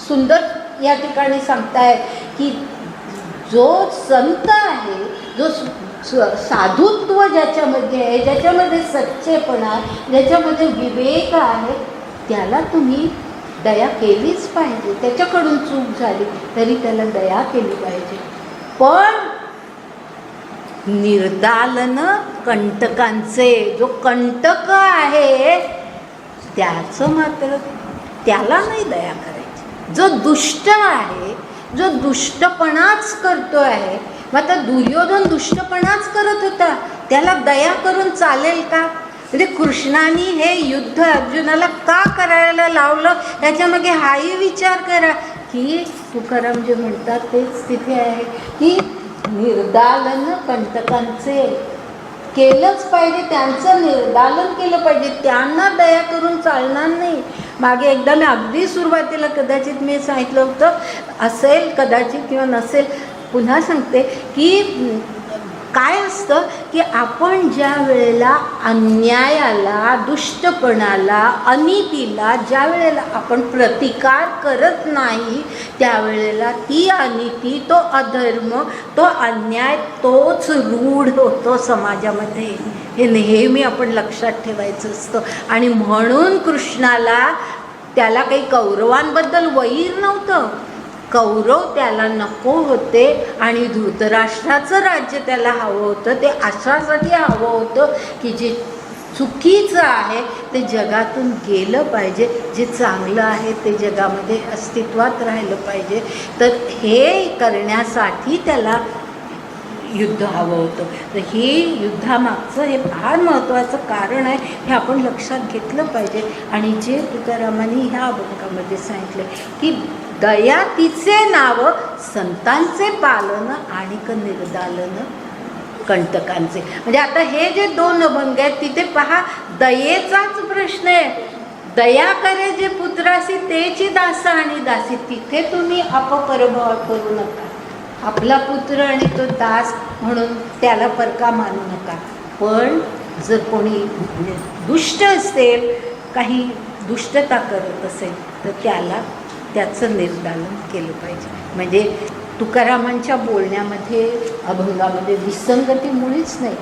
सुंदर या ठिकाणी सांगतायत की जो संत आहे, जो साधुत्व ज्याच्यामध्ये आहे, ज्याच्यामध्ये सच्चेपणा, ज्याच्यामध्ये विवेक आहे, त्याला तुम्ही दया केलीच पाहिजे. त्याच्याकडून चूक झाली तरी त्याला दया केली पाहिजे. पण निर्दालन कंटकांचे, जो कंटक आहे त्याचं मात्र त्याला नाही दया करायची. जो दुष्ट आहे, जो दुष्टपणाच करतो आहे, मग आता दुर्योधन दुष्टपणाच करत होता, त्याला दया करून चालेल का? म्हणजे कृष्णाने हे युद्ध अर्जुनाला का करायला लावलं याच्यामागे हाही विचार करा. की तुकाराम जे म्हणतात तेच तिथे आहे की निर्दालन कंटकांचे केलंच पाहिजे, त्यांचं निर्दालन केलं पाहिजे, त्यांना दया करून चालणार नाही. मागे एकदा मी अगदी सुरुवातीला कदाचित मी सांगितलं होतं, असेल कदाचित किंवा नसेल, पुन्हा सांगते की काय असतं की आपण ज्या वेळेला अन्यायाला, दुष्टपणाला, अनितीला ज्या वेळेला आपण प्रतिकार करत नाही, त्यावेळेला ती अनिती, तो अधर्म, तो अन्याय, तोच रूढ होतो समाजामध्ये. हे नेहमी आपण लक्षात ठेवायचं असतं. आणि म्हणून कृष्णाला, त्याला काही कौरवांबद्दल वैर नव्हतं. कौरव त्याला नको होते आणि धृतराष्ट्राचं राज्य त्याला हवं होतं. ते अशासाठी हवं होतं की जे चुकीचं आहे ते जगातून गेलं पाहिजे, जे चांगलं आहे ते जगामध्ये अस्तित्वात राहिलं पाहिजे. तर हे करण्यासाठी त्याला युद्ध हवं होतं. तर हे युद्धामागचं हे फार महत्त्वाचं कारण आहे, हे आपण लक्षात घेतलं पाहिजे. आणि जे तुकारामांनी ह्या अभंगामध्ये सांगितलं की दया तिचे नाव, संतांचे पालन, आणिक निर्दालन कंटकांचे. म्हणजे आता हे जे दोन अभंग आहेत तिथे पहा, दयेचाच प्रश्न आहे. दया करे जे पुत्रासी तेची दासा आणि दासी. तिथे तुम्ही अपपरभाव करू नका. आपला पुत्र आणि तो दास म्हणून त्याला परका मानू नका. पण जर कोणी दुष्ट असेल, काही दुष्टता करत असेल, तर त्याला त्याचं निर्दालन केलं पाहिजे. म्हणजे तुकारामांच्या बोलण्यामध्ये, अभंगामध्ये विसंगती मुळीच नाही.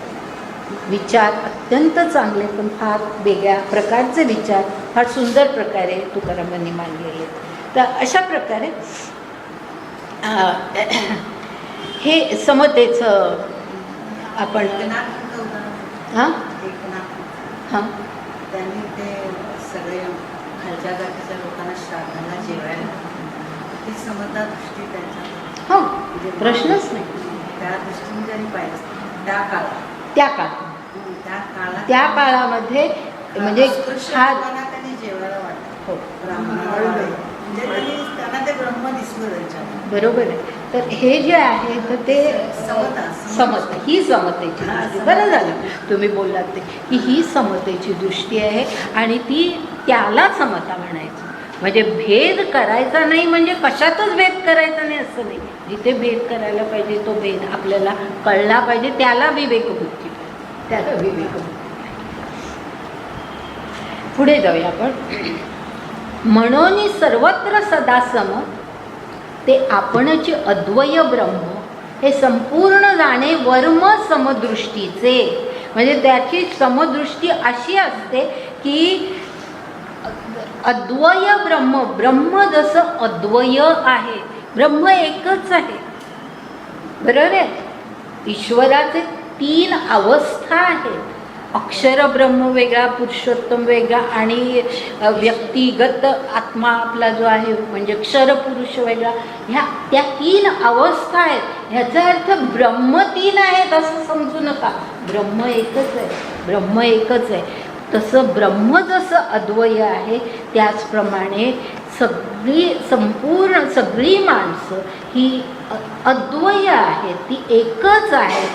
विचार अत्यंत चांगले, पण फार वेगळ्या प्रकारचे विचार फार सुंदर प्रकारे तुकारामांनी मांडलेले. तर अशा प्रकारे हे समतेचं आपण हां हां त्यांनी ते सगळे खालच्या जातीच्या लोकांना श्राद्धाला जेवायला, ती समता दृष्टी त्यांच्या, हो, प्रश्नच नाही. त्या दृष्टीने जरी पाहिजे त्या काळामध्ये म्हणजे हा त्यांनी जेवायला वाटतं. हो, ब्राह्मणाला म्हणजे त्यांना ते ब्रह्म दिसलं त्यांच्या. बरोबर आहे. तर हे जे आहे तर ते समता, ही समतेची दृष्टी. बरं झालं तुम्ही बोललात ते की ही समतेची दृष्टी आहे आणि ती त्याला समता म्हणायचं. म्हणजे भेद करायचा नाही, म्हणजे कशातच भेद करायचा नाही असं नाही. जिथे भेद करायला पाहिजे तो भेद आपल्याला कळला पाहिजे, त्याला विवेकबुद्धी, त्याला विवेकबुद्धी. पुढे जाऊया आपण. म्हणून सर्वत्र सदा सम, ते आपणचे अद्वय ब्रह्म हे संपूर्ण जाणे वर्म समदृष्टीचे. म्हणजे त्याची समदृष्टी अशी असते की अद्वय ब्रह्म, ब्रह्म जसं अद्वय आहे, ब्रह्म एकच आहे, बरोबर आहे. ईश्वराचे 3 अवस्था आहेत. अक्षर ब्रह्म वेगळा, पुरुषोत्तम वेगळा, आणि व्यक्तिगत आत्मा आपला जो आहे म्हणजे क्षर पुरुष वेगळा. त्या 3 अवस्था आहेत. ह्याचा अर्थ ब्रह्म 3 आहेत असं समजू नका. ब्रह्म एकच आहे, ब्रह्म एकच आहे. तसं ब्रह्म जसं अद्वय आहे त्याचप्रमाणे संपूर्ण सगळी माणसं ही अद्वय आहेत, ती एकच आहे.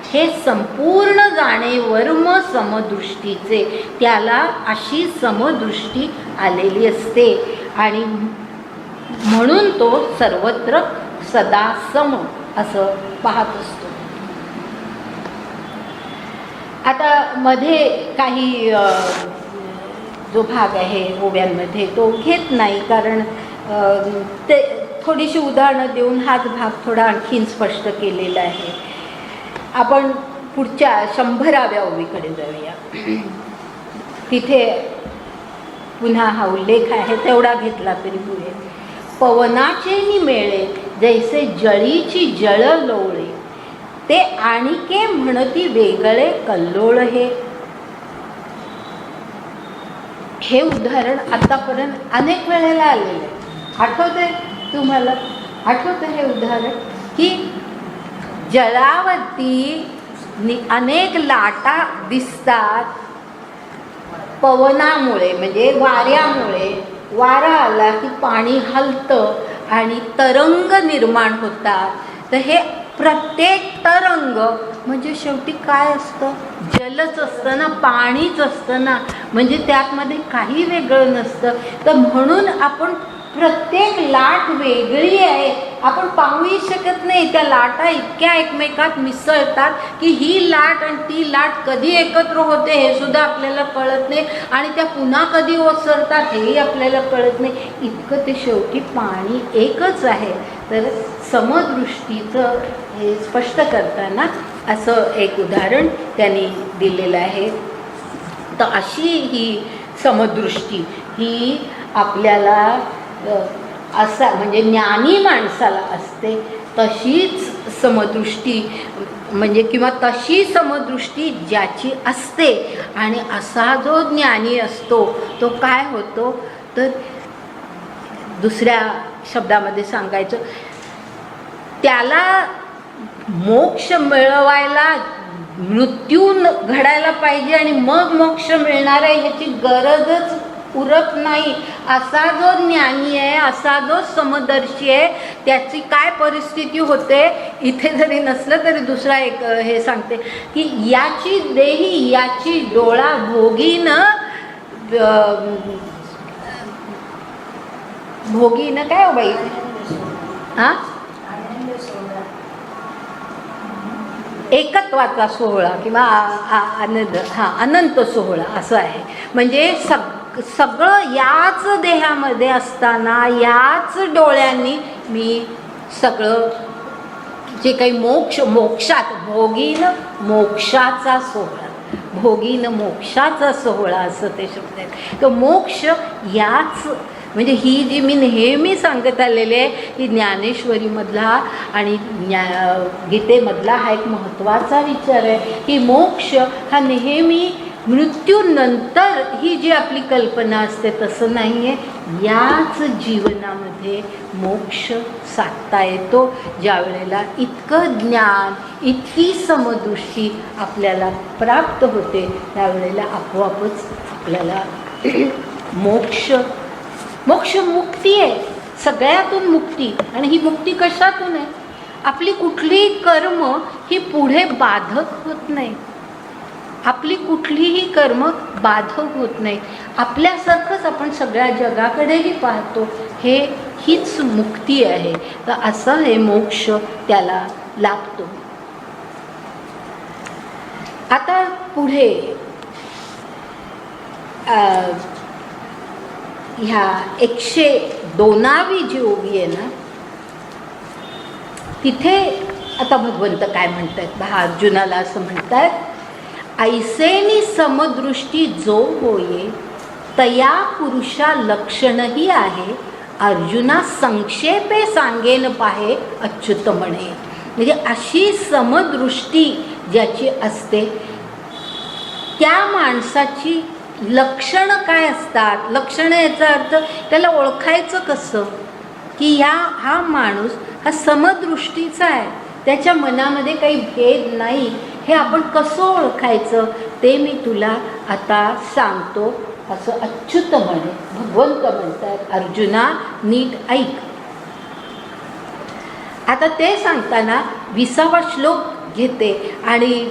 हे संपूर्ण जाणे वर्म समदृष्टीचे, त्याला अशी समदृष्टी आलेली असते आणि म्हणून तो सर्वत्र सदा सम असं पाहत असतो. आता मध्ये काही जो भाग आहे ओव्यांमध्ये तो घेत नाही, कारण ते थोडीशी उदाहरणं देऊन हाच भाग थोडा आणखीन स्पष्ट केलेला आहे. आपण पुढच्या 100व्या ओवीकडे जाऊया. तिथे पुन्हा हा उल्लेख आहे, तेवढा घेतला तरी पुढे. पवनाचे निमेळे जैसे जळीची जळ लोळे, ते आणिके म्हणती वेगळे कल्लोळ हे. हे उदाहरण आतापर्यंत अनेक वेळेला आलेलं आहे. आठवतंय तुम्हाला? आठवतं हे उदाहरण की जळावरती अनेक लाटा दिसतात पवनामुळे, म्हणजे वाऱ्यामुळे. वारा आला की पाणी हलतं आणि तरंग निर्माण होतात. तर हे प्रत्येक तरंग म्हणजे शेवटी काय असतं? जलच असतं ना, पाणीच असतं ना, म्हणजे त्यातमध्ये काही वेगळं नसतं. तर म्हणून आपण प्रत्येक लाट वेगळी आहे, आपण पाहूही शकत नाही. त्या लाटा इतक्या एकमेकात मिसळतात की ही लाट आणि ती लाट कधी एकत्र होते हे सुद्धा आपल्याला कळत नाही, आणि त्या पुन्हा कधी ओसरतात हेही आपल्याला कळत नाही. इतकं ते शेवटी पाणी एकच आहे. तर समदृष्टीचं हे स्पष्ट करताना असं एक उदाहरण त्यांनी दिलेलं आहे. तर अशी ही समदृष्टी ही आपल्याला असा म्हणजे ज्ञानी माणसाला असते. तशीच समदृष्टी म्हणजे किंवा तशी समदृष्टी ज्याची असते, आणि असा जो ज्ञानी असतो तो काय होतो, तर दुसऱ्या शब्दामध्ये सांगायचं, त्याला मोक्ष मिळवायला मृत्यू घडायला पाहिजे आणि मग मोक्ष मिळणार आहे ह्याची गरजच उरत नाही. असा जो ज्ञानी आहे, असा जो समदर्शी आहे, त्याची काय परिस्थिती होते, इथे जरी नसलं तरी दुसरा एक हे सांगते की याची देही याची डोळा भोगीन काय हो बाई, हां, एकत्वाचा सोहळा किंवा आनंद, हां, अनंत सोहळा असं आहे. म्हणजे सगळं याच देहामध्ये असताना याच डोळ्यांनी मी सगळं जे काही मोक्षात भोगीन मोक्षाचा सोहळा, भोगीन मोक्षाचा सोहळा असं ते शब्द आहेत. तर मोक्ष याच म्हणजे ही जी मी नेहमी सांगत आलेले आहे की ज्ञानेश्वरीमधला आणि गीतेमधला हा एक महत्त्वाचा विचार आहे की मोक्ष हा नेहमी मृत्यूनंतर ही जी आपली कल्पना असते तसं नाही आहे. याच जीवनामध्ये मोक्ष साधता येतो. ज्या वेळेला इतकं ज्ञान, इतकी समदृष्टी आपल्याला प्राप्त होते, त्यावेळेला आपोआपच आपल्याला मोक्ष मुक्ती आहे, सगळ्यातून मुक्ती. आणि ही मुक्ती कशातून आहे? आपली कुठलीही कर्म ही पुढे बाधक होत नाही. आपली कुठलीही कर्म बाधक होत नाही. आपल्यासारखंच आपण सगळ्या जगाकडेही पाहतो. हीच मुक्ती आहे. तर असं हे मोक्ष त्याला लाभतो. आता पुढे ह्या 102वी जी ओवी आहे ना, तिथे आता भगवंत काय म्हणतात पहा, अर्जुनाला असं म्हणतात, ऐसेनी समदृष्टी जो होये तया पुरुषा लक्षणही आहे, अर्जुना संक्षेपे सांगेन पाहे अच्युत म्हणे. म्हणजे अशी समदृष्टी ज्याची असते त्या माणसाची लक्षणं काय असतात. लक्षणं याचा अर्थ त्याला ओळखायचं कसं, की हा माणूस हा समदृष्टीचा आहे, त्याच्या मनामध्ये काही भेद नाही. हे आपण कसं ओळखायचं ते मी तुला आता सांगतो, असं अच्युत म्हणे. भगवंत म्हणतात, अर्जुना नीट ऐक. आता ते सांगताना 20वा श्लोक घेते आणि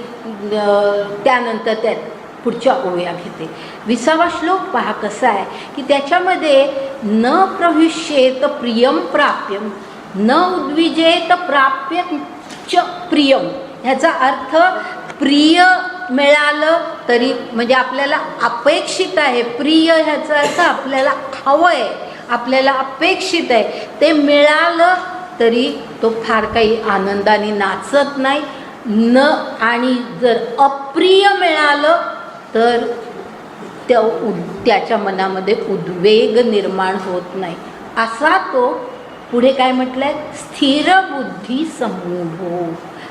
त्यानंतर त्यात पुढच्या ओव्या घेते. 20वा श्लोक पहा कसा आहे की त्याच्यामध्ये न प्रविश्येत प्रियम प्राप्यम न उद्विजेत प्राप्य च प्रियम, ह्याचा अर्थ प्रिय मिळालं तरी म्हणजे आपल्याला अपेक्षित आहे. प्रिय ह्याचा अर्थ आपल्याला हवं आहे, आपल्याला अपेक्षित आहे, ते मिळालं तरी तो फार काही आनंदाने नाचत नाही. न आणि जर अप्रिय मिळालं तर त्याच्या मनामध्ये उद्वेग निर्माण होत नाही. असा तो पुढे काय म्हटलंय, स्थिर बुद्धी समूढो,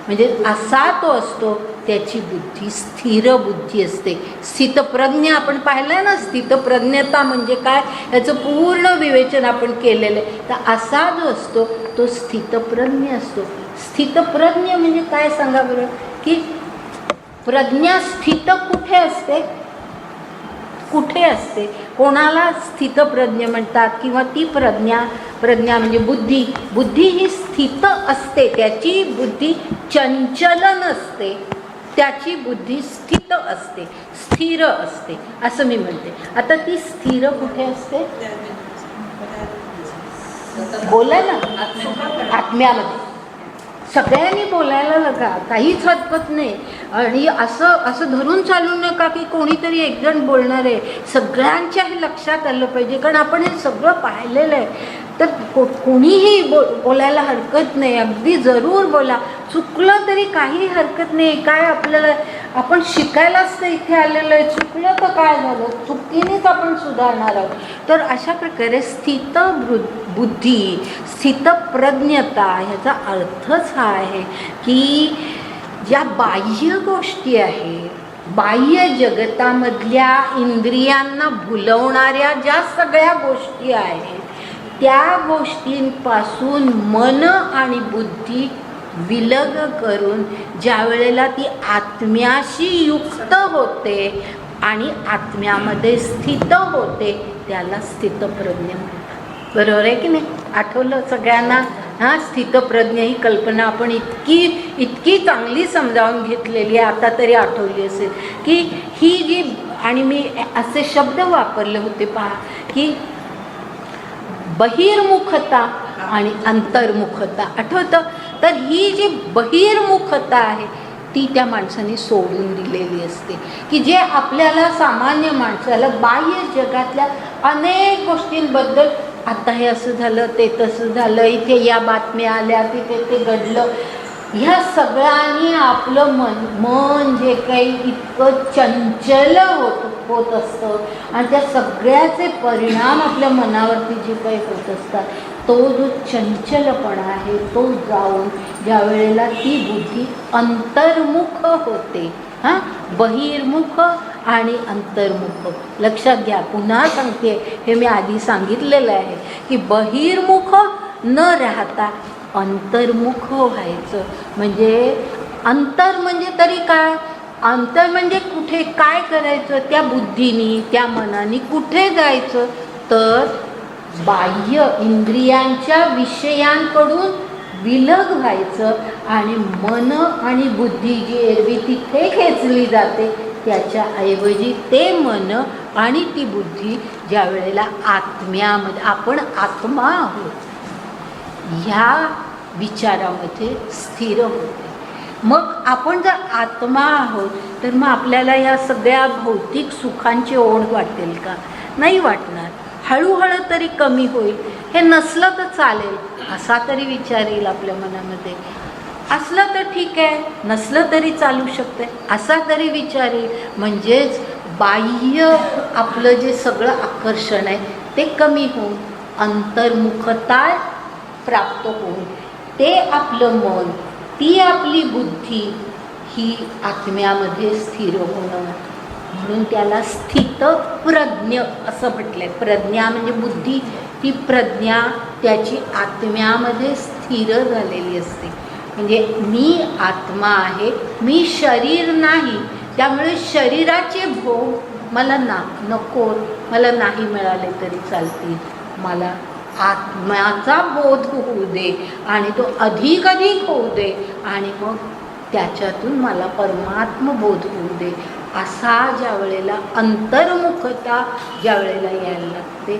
म्हणजे असा तो असतो त्याची बुद्धी स्थिर बुद्धी असते. स्थितप्रज्ञ आपण पाहिलं ना, स्थितप्रज्ञता म्हणजे काय याचं पूर्ण विवेचन आपण केलेलं आहे. तर असा जो असतो तो स्थितप्रज्ञ असतो. स्थितप्रज्ञ म्हणजे काय सांगा बरं, की प्रज्ञा स्थित कुठे असते, कुठे असते, कोणाला स्थितप्रज्ञ म्हणतात, किंवा ती प्रज्ञा म्हणजे बुद्धी ही स्थित असते, त्याची बुद्धी चंचल नसते, त्याची बुद्धी स्थित असते, स्थिर असते असं मी म्हणते. आता ती स्थिर कुठे असते, बोला ना, आत्म्यामध्ये. सगळ्यांनी बोलायला लागा, काहीच हरकत नाही. आणि असं धरून चालू नका की कोणीतरी एकजण बोलणार आहे. सगळ्यांच्या हे लक्षात आलं पाहिजे, कारण आपण हे सगळं पाहिलेलं आहे. तर कोणीही बोलायला हरकत नाही, अगदी जरूर बोला, चुकलं तरी काही हरकत नाही. काय आपल्याला, आपण शिकायलाच तर इथे आलेलं आहे, चुकलं तर काय झालं, चुकीनेच आपण सुधारणार आहोत. तर अशा प्रकारे स्थित बुद्धी, स्थितप्रज्ञता ह्याचा अर्थच हा आहे की ज्या बाह्य गोष्टी आहेत, बाह्य जगतामधल्या इंद्रियांना भुलवणाऱ्या ज्या सगळ्या गोष्टी आहेत, त्या गोष्टींपासून मन आणि बुद्धी विलग करून ज्या वेळेला ती आत्म्याशी युक्त होते आणि आत्म्यामध्ये स्थित होते त्याला स्थितप्रज्ञ म्हणतात. बरोबर आहे की नाही? आठवलं सगळ्यांना? स्थितप्रज्ञ ही कल्पना आपण इतकी चांगली समजावून घेतलेली आहे, आता तरी आठवली असेल की ही जी, आणि मी असे शब्द वापरले होते पहा की बहिर्मुखता आणि अंतर्मुखता, आठवतं? तर ही जी बहिर्मुखता आहे ती त्या माणसाने सोडून दिलेली असते, की जे आपल्याला सामान्य माणसाला बाह्य जगातल्या अनेक गोष्टींबद्दल, आता हे असं झालं, ते तसं झालं, इथे या बातम्या आल्या, तिथे ते घडलं, ह्या सगळ्यांनी आपलं मन जे काही इतकं चंचल होत असतं आणि त्या सगळ्याचे परिणाम आपल्या मनावरती जे काही होत असतात, तो जो चंचलपणा आहे तो जाऊन ज्या वेळेला ती बुद्धी अंतर्मुख होते, बहिर्मुख आणि अंतर्मुख. लक्षात घ्या, पुन्हा सांगते, हे मी आधी सांगितलेलं आहे की बहिर्मुख न राहता अंतर्मुख व्हायचं. म्हणजे अंतर म्हणजे तरी काय, अंतर म्हणजे कुठे काय करायचं, त्या बुद्धीनी, त्या मनाने कुठे जायचं, तर बाह्य इंद्रियांच्या विषयांकडून विलग व्हायचं आणि मन आणि बुद्धी जी एरवी तिथे खेचली जाते त्याच्या ऐवजी ते मन आणि ती बुद्धी ज्या वेळेला आत्म्यामध्ये, आपण आत्मा आहोत ह्या विचारामध्ये स्थिर होते. मग आपण जर आत्मा आहोत तर मग आपल्याला या सगळ्या भौतिक सुखांची ओढ वाटेल का? नाही वाटणार. हळूहळू तरी कमी होईल. हे नसलं तर चालेल असा तरी विचार येईल आपल्या मनामध्ये. असलं तर ठीक आहे, नसलं तरी चालू शकते असा तरी विचार येईल. म्हणजेच बाह्य आपलं जे सगळं आकर्षण आहे ते कमी होऊन अंतर्मुखता प्राप्त होऊन ते आपलं मन, ती आपली बुद्धी ही आत्म्यामध्ये स्थिर होणं. म्हणून त्याला स्थितप्रज्ञ असं म्हटलंय. प्रज्ञा म्हणजे बुद्धी, ती प्रज्ञा त्याची आत्म्यामध्ये स्थिर झालेली असते. म्हणजे मी आत्मा आहे, मी शरीर नाही, त्यामुळे शरीराचे भोग मला नको, मला नाही मिळाले तरी चालतील. मला आत्म्याचा बोध होऊ दे आणि तो अधिक अधिक होऊ दे आणि मग त्याच्यातून मला परमात्मबोध होऊ दे. असा ज्या वेळेला अंतर्मुखता ज्या वेळेला यायला लागते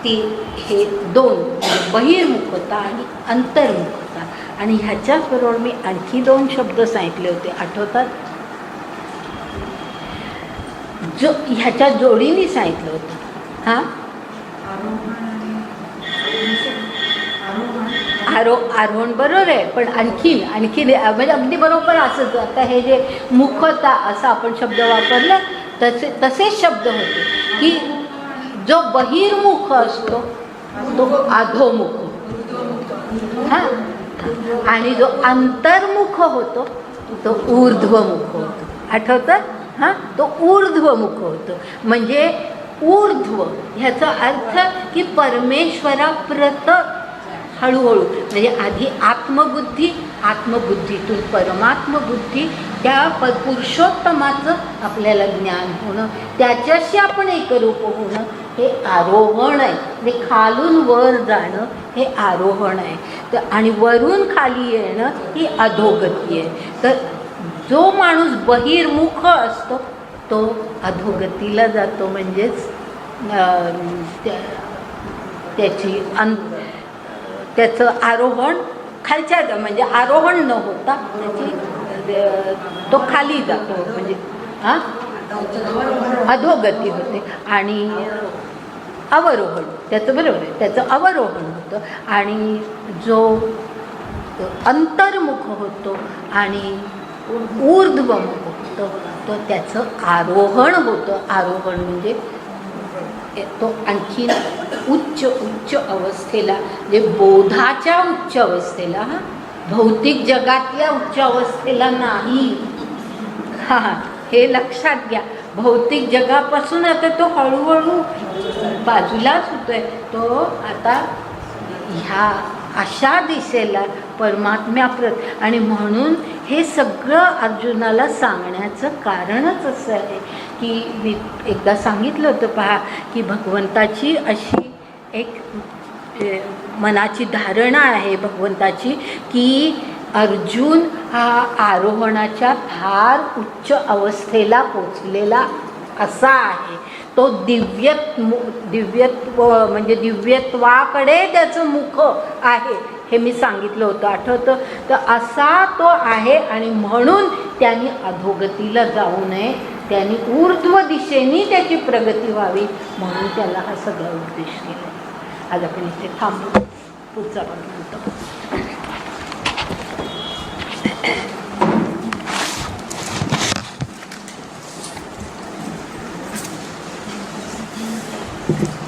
ती हे दोन म्हणजे बहिर्मुखता आणि अंतर्मुखता. आणि ह्याच्याचबरोबर मी आणखी 2 शब्द सांगितले होते, आठवतात? जो ह्याच्या जोडीने सांगितलं होतं. हां, आरोहण बरोबर आहे, पण आणखीन म्हणजे अगदी बरोबर असंच. आता हे जे मुखता असा आपण शब्द वापरला तसेच शब्द होते की जो बहिर्मुख असतो तो अधोमुख, हां, आणि जो अंतर्मुख होतो तो ऊर्ध्वमुख होतो. आठवतं? हां, तो ऊर्ध्वमुख होतो. म्हणजे ऊर्ध्व ह्याचा अर्थ की परमेश्वराप्रत हळूहळू, म्हणजे आधी आत्मबुद्धीतून परमात्मबुद्धी, त्या पुरुषोत्तमाचं आपल्याला ज्ञान होणं, त्याच्याशी आपण एकरूप होणं हे आरोहण आहे. म्हणजे खालून वर जाणं हे आरोहण आहे. तर आणि वरून खाली येणं ही अधोगती आहे. तर जो माणूस बहिर्मुख असतो तो अधोगतीला जातो. म्हणजेच त्याचं आरोहण खालच्या म्हणजे आरोहण न होता तो खाली जातो. म्हणजे अधोगती होते आणि अवरोहण, त्याचं बरोबर आहे, त्याचं अवरोहण होतं. आणि जो अंतर्मुख होतो आणि ऊर्ध्वमुख होतो तो त्याचं आरोहण होतं. आरोहण म्हणजे तो आणखीन उच्च अवस्थेला, म्हणजे बोधाच्या उच्च अवस्थेला, हां, भौतिक जगातल्या उच्च अवस्थेला नाही. हां, हे लक्षात घ्या. भौतिक जगापासून आता तो हळूहळू बाजूलाच होतोय. तो आता ह्या अशा दिशेला परमात्म्याप्रत. आणि म्हणून हे सगळं अर्जुनाला सांगण्याचं कारणच असं आहे की मी एकदा सांगितलं होतं पहा की भगवंताची अशी एक मनाची धारणा आहे भगवंताची की अर्जुन हा आरोहणाच्या फार उच्च अवस्थेला पोचलेला असा आहे. तो दिव्यत्व म्हणजे दिव्यत्वाकडे त्याचं मुख आहे हे मी सांगितलं होतं, आठवतं? तर असा तो आहे आणि म्हणून त्यांनी अधोगतीला जाऊ नये, त्यांनी ऊर्ध्व दिशेने त्याची प्रगती व्हावी म्हणून त्याला हा सगळा उपदेश केला. आज आपण इथे थांबू, पुढचा पण म्हणतो. Thank you.